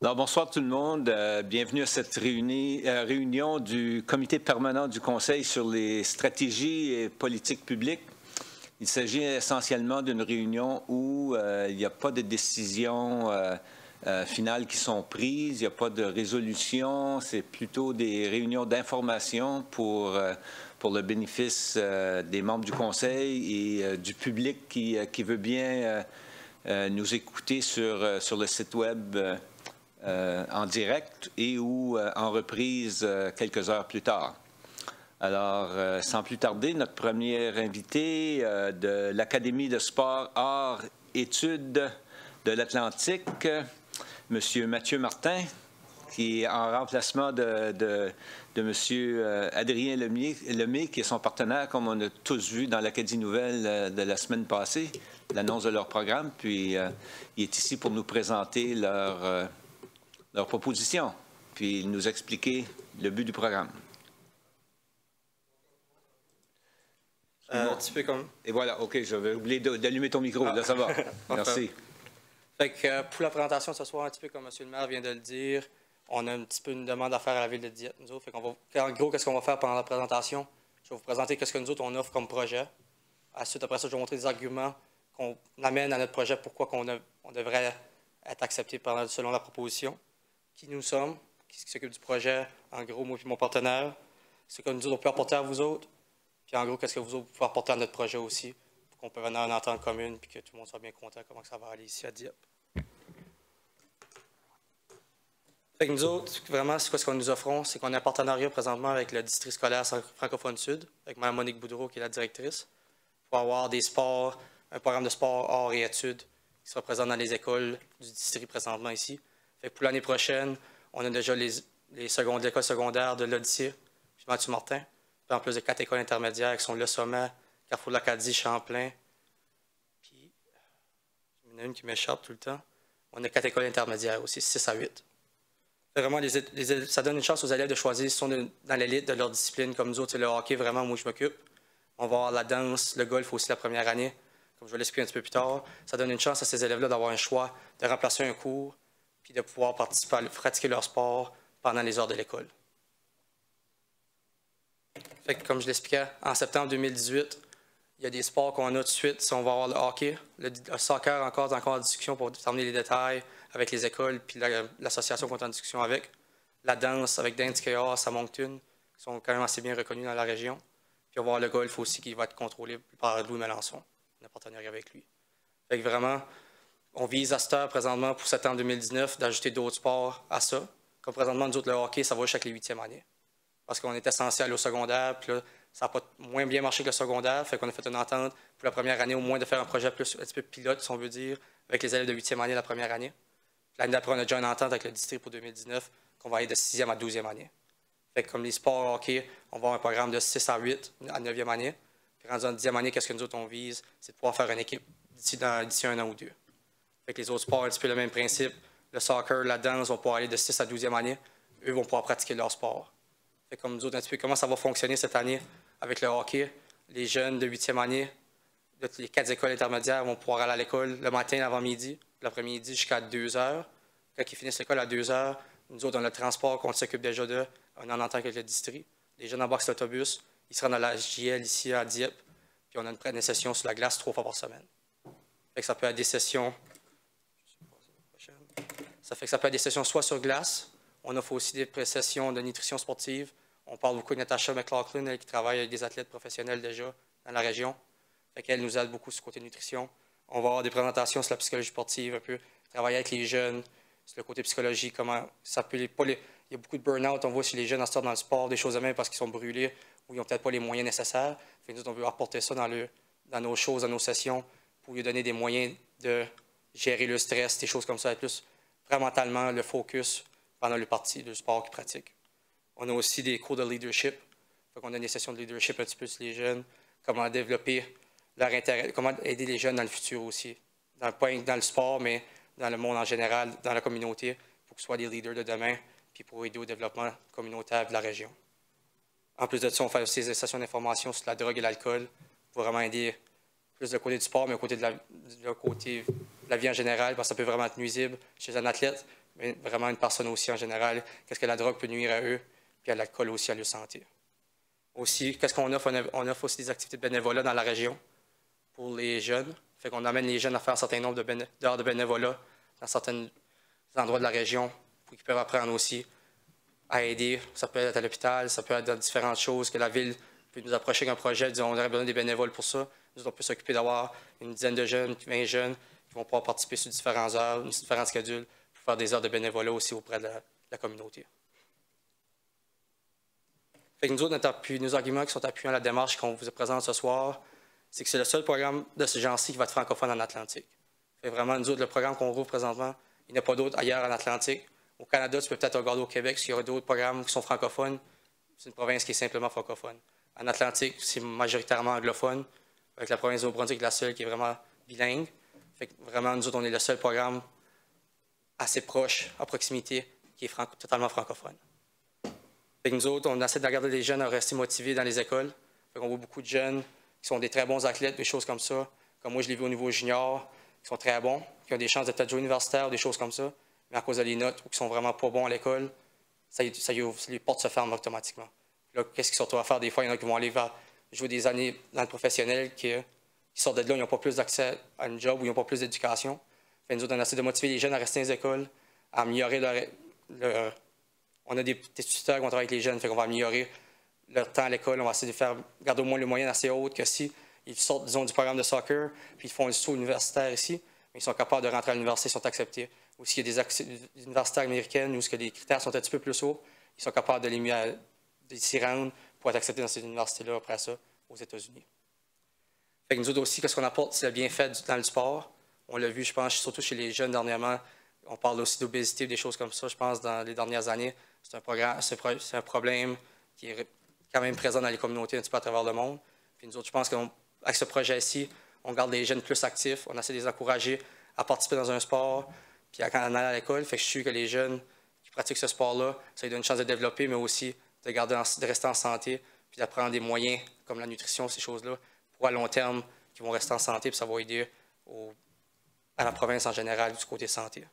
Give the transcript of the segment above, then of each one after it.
Alors, bonsoir tout le monde. Bienvenue à cette réunion du Comité permanent du Conseil sur les stratégies et politiques publiques. Il s'agit essentiellement d'une réunion où il n'y a pas de décisions finales qui sont prises, il n'y a pas de résolution, c'est plutôt des réunions d'information pour le bénéfice des membres du Conseil et du public qui veut bien nous écouter sur le site Web en direct et ou en reprise quelques heures plus tard. Alors, sans plus tarder, notre premier invité de l'Académie de sport, arts, études de l'Atlantique, M. Mathieu Martin, qui est en remplacement de M. Adrien Lemay, qui est son partenaire, comme on a tous vu dans l'Acadie Nouvelle de la semaine passée, l'annonce de leur programme. Puis, il est ici pour nous présenter leur proposition, puis nous expliquer le but du programme. Un petit peu comme... Et voilà, OK, j'avais oublié d'allumer ton micro, là, ça va. Merci. Fait que pour la présentation ce soir, un petit peu comme M. le maire vient de le dire, on a un petit peu une demande à faire à la ville de Dieppe, nous autres. Fait qu'on va, en gros, qu'est-ce qu'on va faire pendant la présentation? Je vais vous présenter qu'est-ce que nous autres, on offre comme projet. Ensuite, après ça, je vais vous montrer des arguments qu'on amène à notre projet, pourquoi on devrait être accepté selon la proposition. Qui nous sommes, qui s'occupe du projet, en gros, moi et mon partenaire, ce que nous autres, on peut apporter à vous autres, puis en gros, qu'est-ce que vous autres pouvez apporter à notre projet aussi, pour qu'on puisse venir en entente commune, puis que tout le monde soit bien content comment ça va aller ici à Dieppe. Fait que nous autres, vraiment, c'est quoi ce qu'on nous offrons? C'est qu'on a un partenariat présentement avec le district scolaire francophone sud, avec Mme Monique Boudreau, qui est la directrice, pour avoir des sports, un programme de sport, arts et études, qui sera présent dans les écoles du district présentement ici. Fait que pour l'année prochaine, on a déjà les écoles secondaires de l'Odyssée, puis Mathieu Martin, puis en plus de 4 écoles intermédiaires qui sont Le Sommet, Carrefour de l'Acadie, Champlain, puis il y en a une qui m'échappe tout le temps. On a 4 écoles intermédiaires aussi, 6 à 8. Vraiment, ça donne une chance aux élèves de choisir, s'ils sont dans l'élite de leur discipline, comme nous autres, c'est le hockey, vraiment, moi je m'occupe. On va avoir la danse, le golf aussi la première année, comme je vais l'expliquer un petit peu plus tard. Ça donne une chance à ces élèves-là d'avoir un choix, de remplacer un cours, puis de pouvoir pratiquer leur sport pendant les heures de l'école. Fait que, comme je l'expliquais, en septembre 2018, il y a des sports qu'on a tout de suite. Si on va avoir le hockey, le soccer encore en discussion pour terminer les détails avec les écoles, puis l'association qu'on est en discussion avec. La danse avec Dance Chaos à Moncton, qui sont quand même assez bien reconnus dans la région. Puis on va avoir le golf aussi qui va être contrôlé par Louis Mélenchon. On a un partenariat avec lui. Fait que vraiment, on vise à cette heure présentement pour septembre 2019 d'ajouter d'autres sports à ça. Comme présentement, nous autres, le hockey, ça va jusqu'à les 8e années. Parce qu'on est essentiel au secondaire, puis là, ça n'a pas moins bien marché que le secondaire. Fait qu'on a fait une entente pour la première année, au moins de faire un projet un petit peu pilote, si on veut dire, avec les élèves de 8e année la première année. L'année d'après, on a déjà une entente avec le district pour 2019, qu'on va aller de 6e à 12e année. Fait que comme les sports hockey, on va avoir un programme de 6 à 8 à 9e année. Puis rendu en 10e année, qu'est-ce que nous autres, on vise? C'est de pouvoir faire une équipe d'ici un an ou deux. Fait que les autres sports, un petit peu le même principe. Le soccer, la danse vont pouvoir aller de 6 à 12e année. Eux vont pouvoir pratiquer leur sport. Fait comme nous autres, un petit peu comment ça va fonctionner cette année avec le hockey. Les jeunes de 8e année, les 4 écoles intermédiaires vont pouvoir aller à l'école le matin avant midi, l'après-midi jusqu'à 2 heures. Quand ils finissent l'école à 2 heures, nous autres, on a le transport qu'on s'occupe déjà d'eux. On est en entente avec le district. Les jeunes embarquent sur l'autobus. Ils seront dans la JL ici à Dieppe. Puis on a une session sur la glace 3 fois par semaine. Fait que ça peut être des sessions. Ça fait que ça peut être des sessions soit sur glace. On offre aussi des sessions de nutrition sportive. On parle beaucoup de Natasha McLaughlin, elle qui travaille avec des athlètes professionnels déjà dans la région. Fait qu'elle nous aide beaucoup sur le côté nutrition. On va avoir des présentations sur la psychologie sportive, un peu travailler avec les jeunes, sur le côté psychologie, comment ça peut il y a beaucoup de burn-out, on voit si les jeunes en sortent dans le sport, des choses de même parce qu'ils sont brûlés ou ils n'ont peut-être pas les moyens nécessaires. Fait que nous, on veut apporter ça dans nos choses, dans nos sessions, pour lui donner des moyens de gérer le stress, des choses comme ça, et plus vraiment mentalement le focus pendant le parti du sport qu'ils pratiquent. On a aussi des cours de leadership. Fait qu'on a des sessions de leadership un petit peu sur les jeunes, comment développer leur intérêt, comment aider les jeunes dans le futur aussi. Pas dans le sport, mais dans le monde en général, dans la communauté, pour qu'ils soient des leaders de demain, puis pour aider au développement communautaire de la région. En plus de ça, on fait aussi des sessions d'information sur la drogue et l'alcool, pour vraiment aider plus le côté du sport, mais le côté de la vie en général, parce que ça peut vraiment être nuisible chez un athlète. mais vraiment une personne aussi en général, qu'est-ce que la drogue peut nuire à eux, puis à l'alcool aussi à leur santé. Aussi, qu'est-ce qu'on offre? On offre aussi des activités de bénévolat dans la région pour les jeunes. Fait qu'on amène les jeunes à faire un certain nombre d'heures de bénévolat dans certains endroits de la région pour qu'ils peuvent apprendre aussi à aider. Ça peut être à l'hôpital, ça peut être dans différentes choses que la ville peut nous approcher d'un projet, disons, on aurait besoin des bénévoles pour ça. Nous, on peut s'occuper d'avoir une dizaine de jeunes, 20 jeunes qui vont pouvoir participer sur différentes heures, différents schedules, pour faire des heures de bénévolat aussi auprès de la communauté. Fait que nous autres, nos arguments qui sont appuyés à la démarche qu'on vous présente ce soir, c'est que c'est le seul programme de ce genre-ci qui va être francophone en Atlantique. Fait vraiment, nous autres, le programme qu'on rouvre présentement, il n'y en a pas d'autres ailleurs en Atlantique. Au Canada, tu peux peut-être regarder au Québec, s'il y aura d'autres programmes qui sont francophones. C'est une province qui est simplement francophone. En Atlantique, c'est majoritairement anglophone, avec la province du Nouveau-Brunswick, la seule qui est vraiment bilingue. Fait que vraiment, nous autres, on est le seul programme assez proche, à proximité, qui est totalement francophone. Fait que nous autres, on essaie de garder les jeunes à rester motivés dans les écoles. Fait qu'on voit beaucoup de jeunes qui sont des très bons athlètes, des choses comme ça. Comme moi, je l'ai vu au niveau junior, qui sont très bons, qui ont des chances de peut-être jouer universitaire, des choses comme ça. Mais à cause de les notes ou qui sont vraiment pas bons à l'école, les portes se ferment automatiquement. Là, qu'est-ce qu'ils se retrouvent à faire? Des fois, il y en a qui vont aller jouer des années dans le professionnel, qui sortent de là, ils n'ont pas plus d'accès à un job ou ils n'ont pas plus d'éducation. Nous autres, on essaie de motiver les jeunes à rester dans les écoles, à améliorer on a des tuteurs qui vont travailler avec les jeunes, fait qu'on va améliorer leur temps à l'école. On va essayer de faire garder au moins le moyen assez haut que si ils sortent, disons, du programme de soccer, puis ils font un saut universitaire ici, mais ils sont capables de rentrer à l'université, ils sont acceptés. Ou s'il y a des universités américaines où les critères sont un petit peu plus hauts, ils sont capables de s'y rendre pour être acceptés dans ces universités-là après ça, aux États-Unis. Fait que nous autres aussi, qu'est-ce qu'on apporte, c'est le bienfait dans le sport. On l'a vu, je pense, surtout chez les jeunes dernièrement. On parle aussi d'obésité, des choses comme ça, je pense, dans les dernières années. C'est un problème qui est quand même présent dans les communautés un petit peu à travers le monde. Puis nous autres, je pense qu'avec ce projet-ci, on garde les jeunes plus actifs, on essaie de les encourager à participer dans un sport, puis à aller à l'école. Fait que je suis sûr que les jeunes qui pratiquent ce sport-là, ça leur donne une chance de développer, mais aussi de rester en santé, puis d'apprendre des moyens comme la nutrition, ces choses-là, pour à long terme, qui vont rester en santé, puis ça va aider à la province en général du côté santé.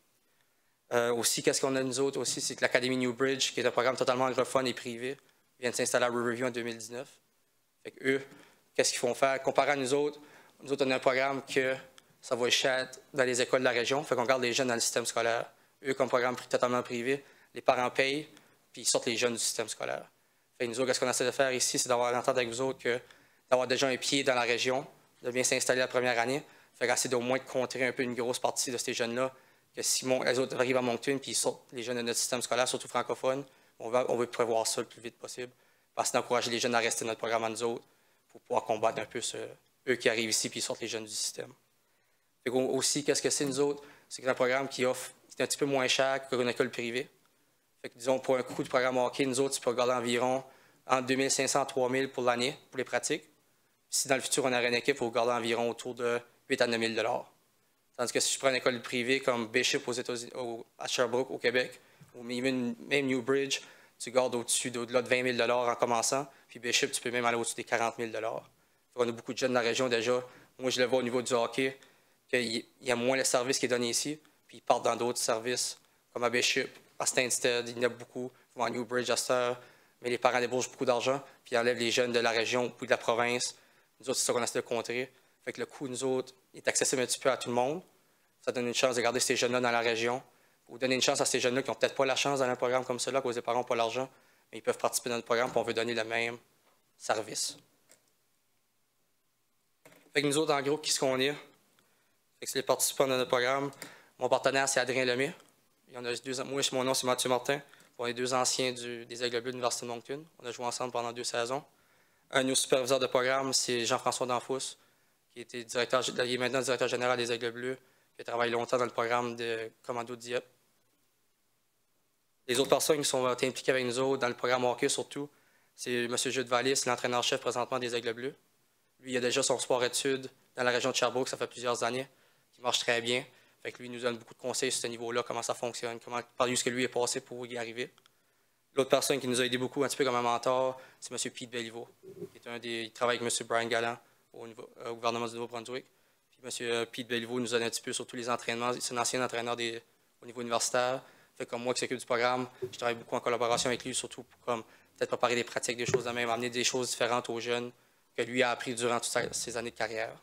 Aussi, qu'est-ce qu'on a nous autres aussi, c'est que l'Académie Newbridge, qui est un programme totalement anglophone et privé, vient de s'installer à Riverview en 2019. Fait que eux, qu'est-ce qu'ils font faire? Comparé à nous autres, on a un programme que ça va échouer dans les écoles de la région. Fait qu'on garde les jeunes dans le système scolaire. Eux, comme programme totalement privé, les parents payent, puis ils sortent les jeunes du système scolaire. Fait que nous autres, qu'est-ce qu'on essaie de faire ici, c'est d'avoir l'entente avec vous autres, d'avoir déjà un pied dans la région, de bien s'installer la première année. Fait qu'essayer d'au moins de contrer un peu une grosse partie de ces jeunes-là, que si les autres arrivent à Moncton, puis ils sortent les jeunes de notre système scolaire, surtout francophone, on veut prévoir ça le plus vite possible. Parce d'encourager les jeunes à rester dans notre programme à nous autres, pour pouvoir combattre un peu eux qui arrivent ici, puis ils sortent les jeunes du système. Fait aussi, qu'est-ce que c'est nous autres? C'est un programme qui est un petit peu moins cher qu'une école privée. Fait que, disons, pour un coût de programme hockey, nous autres, tu peux regarder environ entre 2500 et 3000 pour l'année, pour les pratiques. Si dans le futur, on aurait une équipe, il faut regarder environ autour de 8 à 9 000 $. Tandis que si je prends une école privée comme Bishop aux États-Unis, à Sherbrooke, au Québec, ou même Newbridge, tu gardes au-delà de 20 000 $ en commençant. Puis Bishop, tu peux même aller au-dessus des 40 000 $. On a beaucoup de jeunes dans la région déjà. Moi, je le vois au niveau du hockey, qu'il y a moins de services qui est donné ici. Puis ils partent dans d'autres services, comme à Bishop, à Stansted, il y en a beaucoup. Ils vont à Newbridge, à Star, mais les parents déboursent beaucoup d'argent, puis ils enlèvent les jeunes de la région ou de la province. Nous autres, c'est ça qu'on essaie de contrer. Fait que le coût, nous autres, est accessible un petit peu à tout le monde. Ça donne une chance de garder ces jeunes-là dans la région, ou donner une chance à ces jeunes-là qui n'ont peut-être pas la chance dans un programme comme celui-là, que les parents n'ont pas l'argent, mais ils peuvent participer dans notre programme, puis on veut donner le même service. Fait que nous autres, en gros, qui est-ce qu'on est? Fait que c'est les participants de notre programme. Mon partenaire, c'est Adrien Lemay. Il y en a moi, mon nom, c'est Mathieu Martin. On est deux anciens des Aigles Bleus de l'Université de Moncton. On a joué ensemble pendant 2 saisons. Un de nos superviseurs de programme, c'est Jean-François Danfous, qui était il est maintenant directeur général des Aigles Bleus, qui a travaillé longtemps dans le programme de Commando Dieppe. Les autres personnes qui sont impliquées avec nous autres dans le programme hockey surtout, c'est M. Jude Vallis, l'entraîneur-chef présentement des Aigles Bleus. Lui, il a déjà son sport-études dans la région de Sherbrooke, ça fait plusieurs années, qui marche très bien. Fait que lui, il nous donne beaucoup de conseils sur ce niveau-là, comment ça fonctionne, par où ce que lui est passé pour y arriver. L'autre personne qui nous a aidé beaucoup, un petit peu comme un mentor, c'est M. Pete Belliveau, qui est il travaille avec M. Brian Galland au gouvernement du Nouveau-Brunswick. Puis M. Pete Belliveau nous aide un petit peu sur tous les entraînements. C'est un ancien entraîneur au niveau universitaire. Fait comme moi qui s'occupe du programme, je travaille beaucoup en collaboration avec lui, surtout pour comme peut-être préparer des pratiques, des choses de même, amener des choses différentes aux jeunes que lui a appris durant toutes ses années de carrière.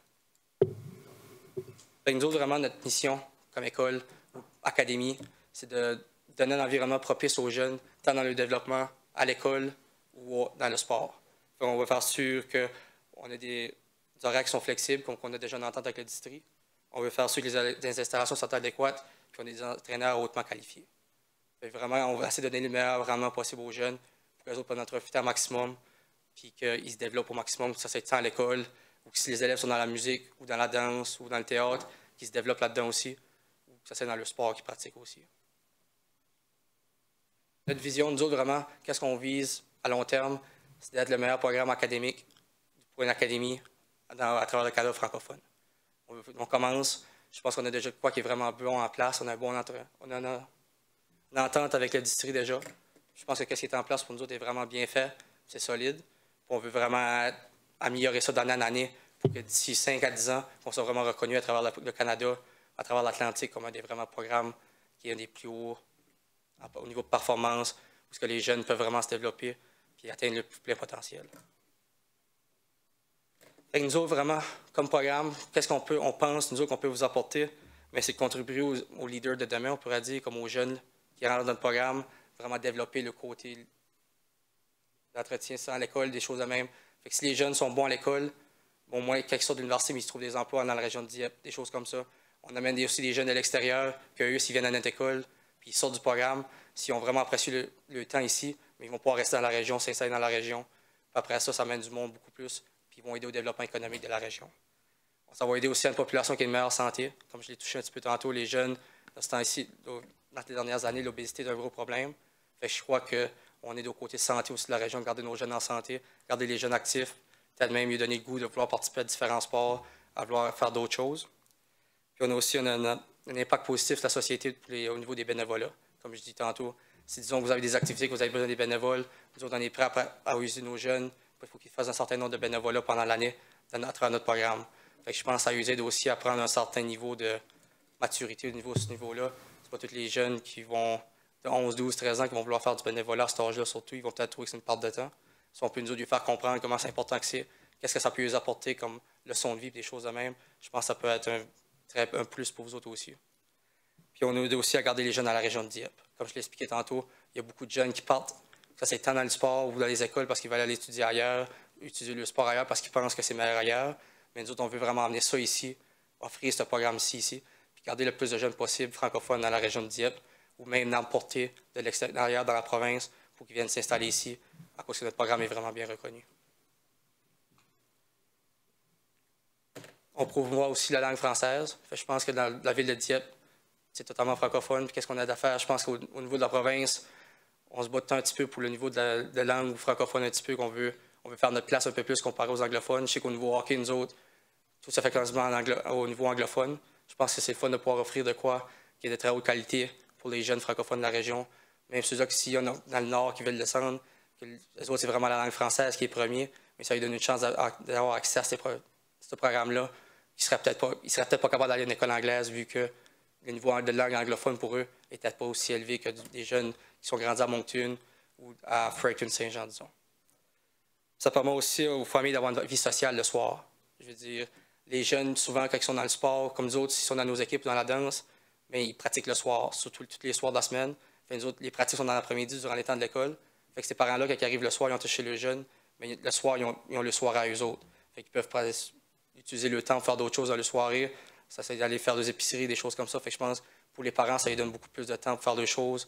Fait que nous autres, vraiment, notre mission comme école ou académie, c'est de donner un environnement propice aux jeunes, tant dans le développement, à l'école ou dans le sport. Fait on va faire sûr qu'on a des horaires qui sont flexibles, comme on a déjà une entente avec le district. On veut faire sûr que les installations sont adéquates, puis on a des entraîneurs hautement qualifiés. Fait vraiment, on va essayer de donner le meilleur rendement possible aux jeunes pour qu'eux autres puissent en profiter au maximum, puis qu'ils se développent au maximum, que ça soit tant à l'école, ou que si les élèves sont dans la musique, ou dans la danse, ou dans le théâtre, qu'ils se développent là-dedans aussi, ou que ça soit dans le sport qu'ils pratiquent aussi. Notre vision, nous autres, vraiment, qu'est-ce qu'on vise à long terme, c'est d'être le meilleur programme académique pour une académie à travers le Canada francophone. On commence, je pense qu'on a déjà quoi qui est vraiment bon en place, on a une entente avec le district déjà. Je pense que ce qui est en place pour nous autres est vraiment bien fait, c'est solide. Puis on veut vraiment améliorer ça d'année en année pour que d'ici 5 à 10 ans, on soit vraiment reconnu à travers le Canada, à travers l'Atlantique, comme un des vraiment programmes qui est un des plus hauts au niveau de performance, où que les jeunes peuvent vraiment se développer et atteindre le plus plein potentiel. Fait que nous autres, vraiment, comme programme, qu'est-ce on pense, nous autres, qu'on peut vous apporter? C'est de contribuer aux leaders de demain, on pourrait dire, comme aux jeunes qui rentrent dans notre programme, vraiment développer le côté d'entretien à l'école, des choses de même. Fait que si les jeunes sont bons à l'école, au moins, quelque sorte d'université, mais ils se trouvent des emplois dans la région de Dieppe, des choses comme ça. On amène aussi des jeunes de l'extérieur, qu'eux, s'ils viennent à notre école, puis ils sortent du programme, s'ils ont vraiment apprécié le temps ici, mais ils vont pouvoir rester dans la région, s'installer dans la région. Puis après ça, ça amène du monde beaucoup plus, puis ils vont aider au développement économique de la région. Ça va aider aussi à une population qui a une meilleure santé. Comme je l'ai touché un petit peu tantôt, les jeunes, dans ce temps-ci, dans les dernières années, l'obésité est un gros problème. Fait que je crois qu'on est aux côtés de santé aussi de la région, garder nos jeunes en santé, garder les jeunes actifs, peut-être même lui donner le goût de vouloir participer à différents sports, à vouloir faire d'autres choses. Puis on a aussi un impact positif sur la société au niveau des bénévolats. Comme je dis tantôt, si disons que vous avez des activités, que vous avez besoin des bénévoles, nous autres, on est prêts à user nos jeunes. Il faut qu'ils fassent un certain nombre de bénévolats pendant l'année à travers notre programme. Fait que je pense que ça nous aide aussi à prendre un certain niveau de maturité à ce niveau-là. Ce pas tous les jeunes qui vont de 11, 12, 13 ans qui vont vouloir faire du bénévolat à cet âge-là, surtout. Ils vont peut-être trouver que c'est une perte de temps. Si on peut nous lui faire comprendre comment c'est important que c'est, qu'est-ce que ça peut les apporter comme leçon de vie, des choses de même, je pense que ça peut être un plus pour vous autres aussi. Puis on aide aussi à garder les jeunes dans la région de Dieppe. Comme je l'ai expliqué tantôt, il y a beaucoup de jeunes qui partent, que ça c'est tant dans le sport ou dans les écoles parce qu'ils veulent aller étudier ailleurs, étudier le sport ailleurs parce qu'ils pensent que c'est meilleur ailleurs. Mais nous autres, on veut vraiment amener ça ici, offrir ce programme-ci ici, puis garder le plus de jeunes possible francophones dans la région de Dieppe, ou même l'emporter de l'extérieur dans la province pour qu'ils viennent s'installer ici, à cause que notre programme est vraiment bien reconnu. On promouvoit aussi la langue française. Je pense que dans la ville de Dieppe, c'est totalement francophone. Puis qu'est-ce qu'on a à faire? Je pense qu'au niveau de la province, on se bat un petit peu pour le niveau de langue francophone un petit peu qu'on veut. On veut faire notre place un peu plus comparé aux anglophones. Je sais qu'au niveau hockey, nous autres, tout ça fait quasiment au niveau anglophone. Je pense que c'est fun de pouvoir offrir de quoi qui est de très haute qualité pour les jeunes francophones de la région. Même ceux-là qui, s'il y en a dans le Nord qui veulent descendre, les autres, c'est vraiment la langue française qui est premier. Mais ça lui donne une chance d'avoir accès à ce programme-là. Ils ne seraient peut-être pas capables d'aller à une école anglaise vu que le niveau de langue anglophone pour eux n'est peut-être pas aussi élevé que des jeunes qui sont grandis à Moncton ou à Fredericton-Saint-Jean, disons. Ça permet aussi aux familles d'avoir une vie sociale le soir. Je veux dire, les jeunes, souvent, quand ils sont dans le sport, comme nous autres, s'ils sont dans nos équipes ou dans la danse, mais ils pratiquent le soir, surtout tous les soirs de la semaine. Fait, nous autres, les pratiques sont dans l'après-midi durant les temps de l'école. Fait que ces parents-là, quand ils arrivent le soir, ils ont touché le jeune, mais le soir, ils ont le soir à eux autres. Fait qu'ils peuvent utiliser le temps pour faire d'autres choses dans le soirée. Ça, c'est d'aller faire des épiceries, des choses comme ça. Fait que je pense, pour les parents, ça lui donne beaucoup plus de temps pour faire des choses.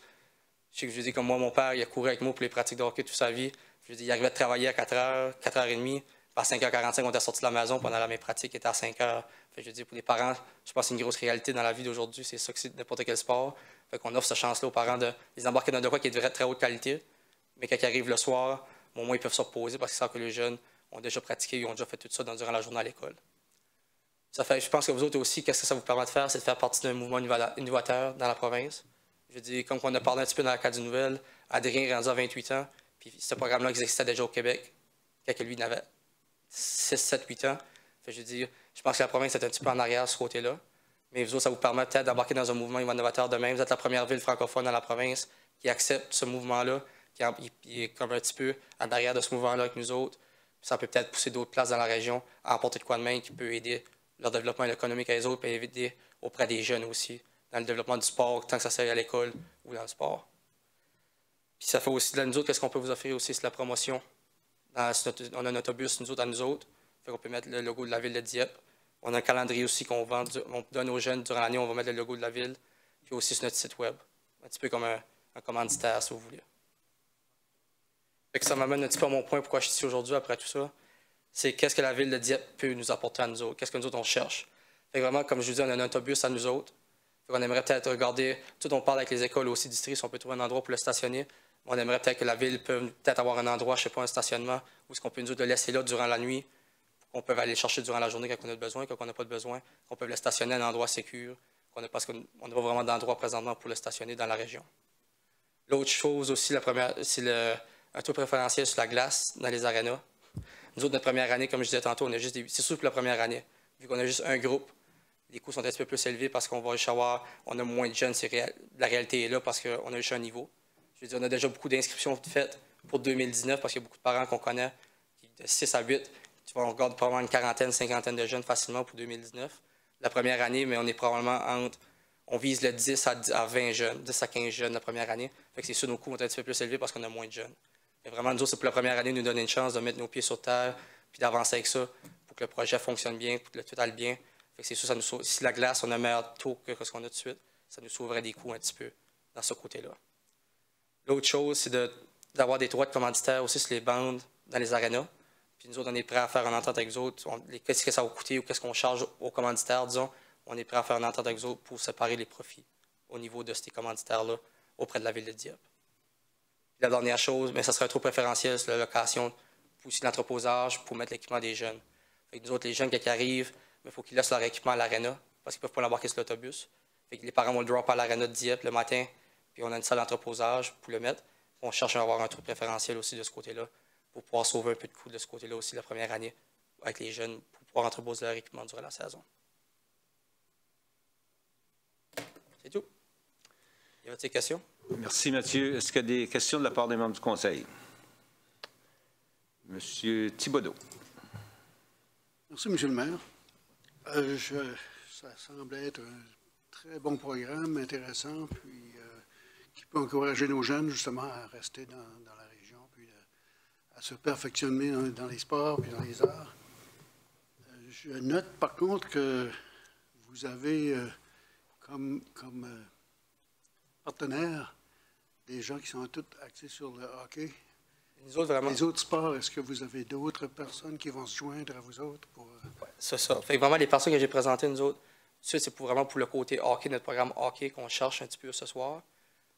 Je sais que je dis, comme moi, mon père, il a couru avec moi pour les pratiques de hockey toute sa vie. Je veux dire, il arrivait de travailler à 4h, 4h30. À 5h45, on était sorti de la maison pendant mes pratiques étaient à 5h. Fait que je veux dire, pour les parents, je pense que c'est une grosse réalité dans la vie d'aujourd'hui. C'est ça que c'est n'importe quel sport. Fait qu'on offre cette chance-là aux parents de les embarquer dans de quoi qui est de très haute qualité. Mais quand ils arrivent le soir, au moins, ils peuvent se reposer parce qu'ils savent que les jeunes ont déjà pratiqué, ils ont déjà fait tout ça durant la journée à l'école. Ça fait, je pense que vous autres aussi, qu'est-ce que ça vous permet de faire, c'est de faire partie d'un mouvement innovateur dans la province. Je veux dire, comme on a parlé un petit peu dans la cadre du Nouvelle, Adrien est rendu à 28 ans, puis ce programme-là existait déjà au Québec, quand lui n'avait 6, 7, 8 ans. Fait, je veux dire, je pense que la province est un petit peu en arrière sur ce côté-là. Mais vous autres, ça vous permet peut-être d'embarquer dans un mouvement innovateur de même. Vous êtes la première ville francophone dans la province qui accepte ce mouvement-là, qui est comme un petit peu en arrière de ce mouvement-là avec nous autres. Puis ça peut peut-être pousser d'autres places dans la région à apporter de quoi de main qui peut aider leur développement économique à eux autres et aider auprès des jeunes aussi, dans le développement du sport, tant que ça soit à l'école ou dans le sport. Puis ça fait aussi de nous autres, qu'est-ce qu'on peut vous offrir aussi, c'est la promotion. On a un autobus, nous autres, à nous autres. Fait qu'on peut mettre le logo de la ville de Dieppe. On a un calendrier aussi qu'on donne aux jeunes durant l'année, on va mettre le logo de la ville. Puis aussi sur notre site web. Un petit peu comme un commanditaire, si vous voulez. Fait que ça m'amène un petit peu à mon point, pourquoi je suis ici aujourd'hui après tout ça. C'est qu'est-ce que la ville de Dieppe peut nous apporter à nous autres, qu'est-ce que nous autres on cherche. Fait que vraiment, comme je vous dis, on a un autobus à nous autres. Fait qu'on aimerait peut-être regarder, tout on parle avec les écoles aussi district, si on peut trouver un endroit pour le stationner. On aimerait peut-être que la ville peut peut-être avoir un endroit, je ne sais pas, un stationnement, où est-ce qu'on peut nous autres le laisser là durant la nuit, qu'on peut aller chercher durant la journée quand on a besoin, quand on n'a pas de besoin, qu'on peut le stationner à un endroit sécure, parce qu'on n'a pas vraiment d'endroit présentement pour le stationner dans la région. L'autre chose aussi, la première, c'est un taux préférentiel sur la glace dans les arénas. Nous autres, notre première année, comme je disais tantôt, c'est sûr pour la première année, vu qu'on a juste un groupe, les coûts sont un petit peu plus élevés parce qu'on va on a moins de jeunes, la réalité est là parce qu'on a juste un niveau. Je veux dire, on a déjà beaucoup d'inscriptions faites pour 2019 parce qu'il y a beaucoup de parents qu'on connaît, de 6 à 8. On regarde probablement une quarantaine, cinquantaine de jeunes facilement pour 2019. La première année, mais on est probablement on vise le 10 à 20 jeunes, 10 à 15 jeunes la première année. Fait que c'est sûr, nos coûts vont être un petit peu plus élevés parce qu'on a moins de jeunes. Et vraiment, nous autres, c'est pour la première année, nous donner une chance de mettre nos pieds sur terre puis d'avancer avec ça pour que le projet fonctionne bien, pour que le tout aille bien. Fait que c'est sûr, si la glace, on a un meilleur taux que ce qu'on a tout de suite, ça nous sauverait des coûts un petit peu dans ce côté-là. L'autre chose, c'est d'avoir des droits de commanditaires aussi sur les bandes dans les arénas. Puis nous autres, on est prêts à faire une entente avec vous autres. Qu'est-ce que ça va coûter ou qu'est-ce qu'on charge aux commanditaires, disons. On est prêt à faire une entente avec vous autres pour séparer les profits au niveau de ces commanditaires-là auprès de la ville de Dieppe. Puis la dernière chose, mais ça serait trop préférentiel, c'est la location, pour aussi l'entreposage, pour mettre l'équipement des jeunes. Fait que nous autres, les jeunes, quand ils arrivent, il faut qu'ils laissent leur équipement à l'aréna parce qu'ils ne peuvent pas l'embarquer sur l'autobus. Fait que les parents vont le drop à l'aréna de Dieppe le matin, puis on a une salle d'entreposage pour le mettre. On cherche à avoir un trou préférentiel aussi de ce côté-là pour pouvoir sauver un peu de coûts de ce côté-là aussi la première année avec les jeunes pour pouvoir entreposer leur équipement durant la saison. C'est tout. Y a-t-il des questions? Merci, Mathieu. Est-ce qu'il y a des questions de la part des membres du Conseil? Monsieur Thibodeau. Merci, M. le maire. Ça semble être un très bon programme, intéressant, puis qui peut encourager nos jeunes, justement, à rester dans la région, puis à se perfectionner dans les sports, puis dans les arts. Je note, par contre, que vous avez comme partenaires des gens qui sont tous axés sur le hockey. Nous autres, vraiment. Les autres sports, est-ce que vous avez d'autres personnes qui vont se joindre à vous autres pour... Ouais, c'est ça. Fait que vraiment, les personnes que j'ai présentées, nous autres, c'est vraiment pour le côté hockey, notre programme hockey qu'on cherche un petit peu ce soir.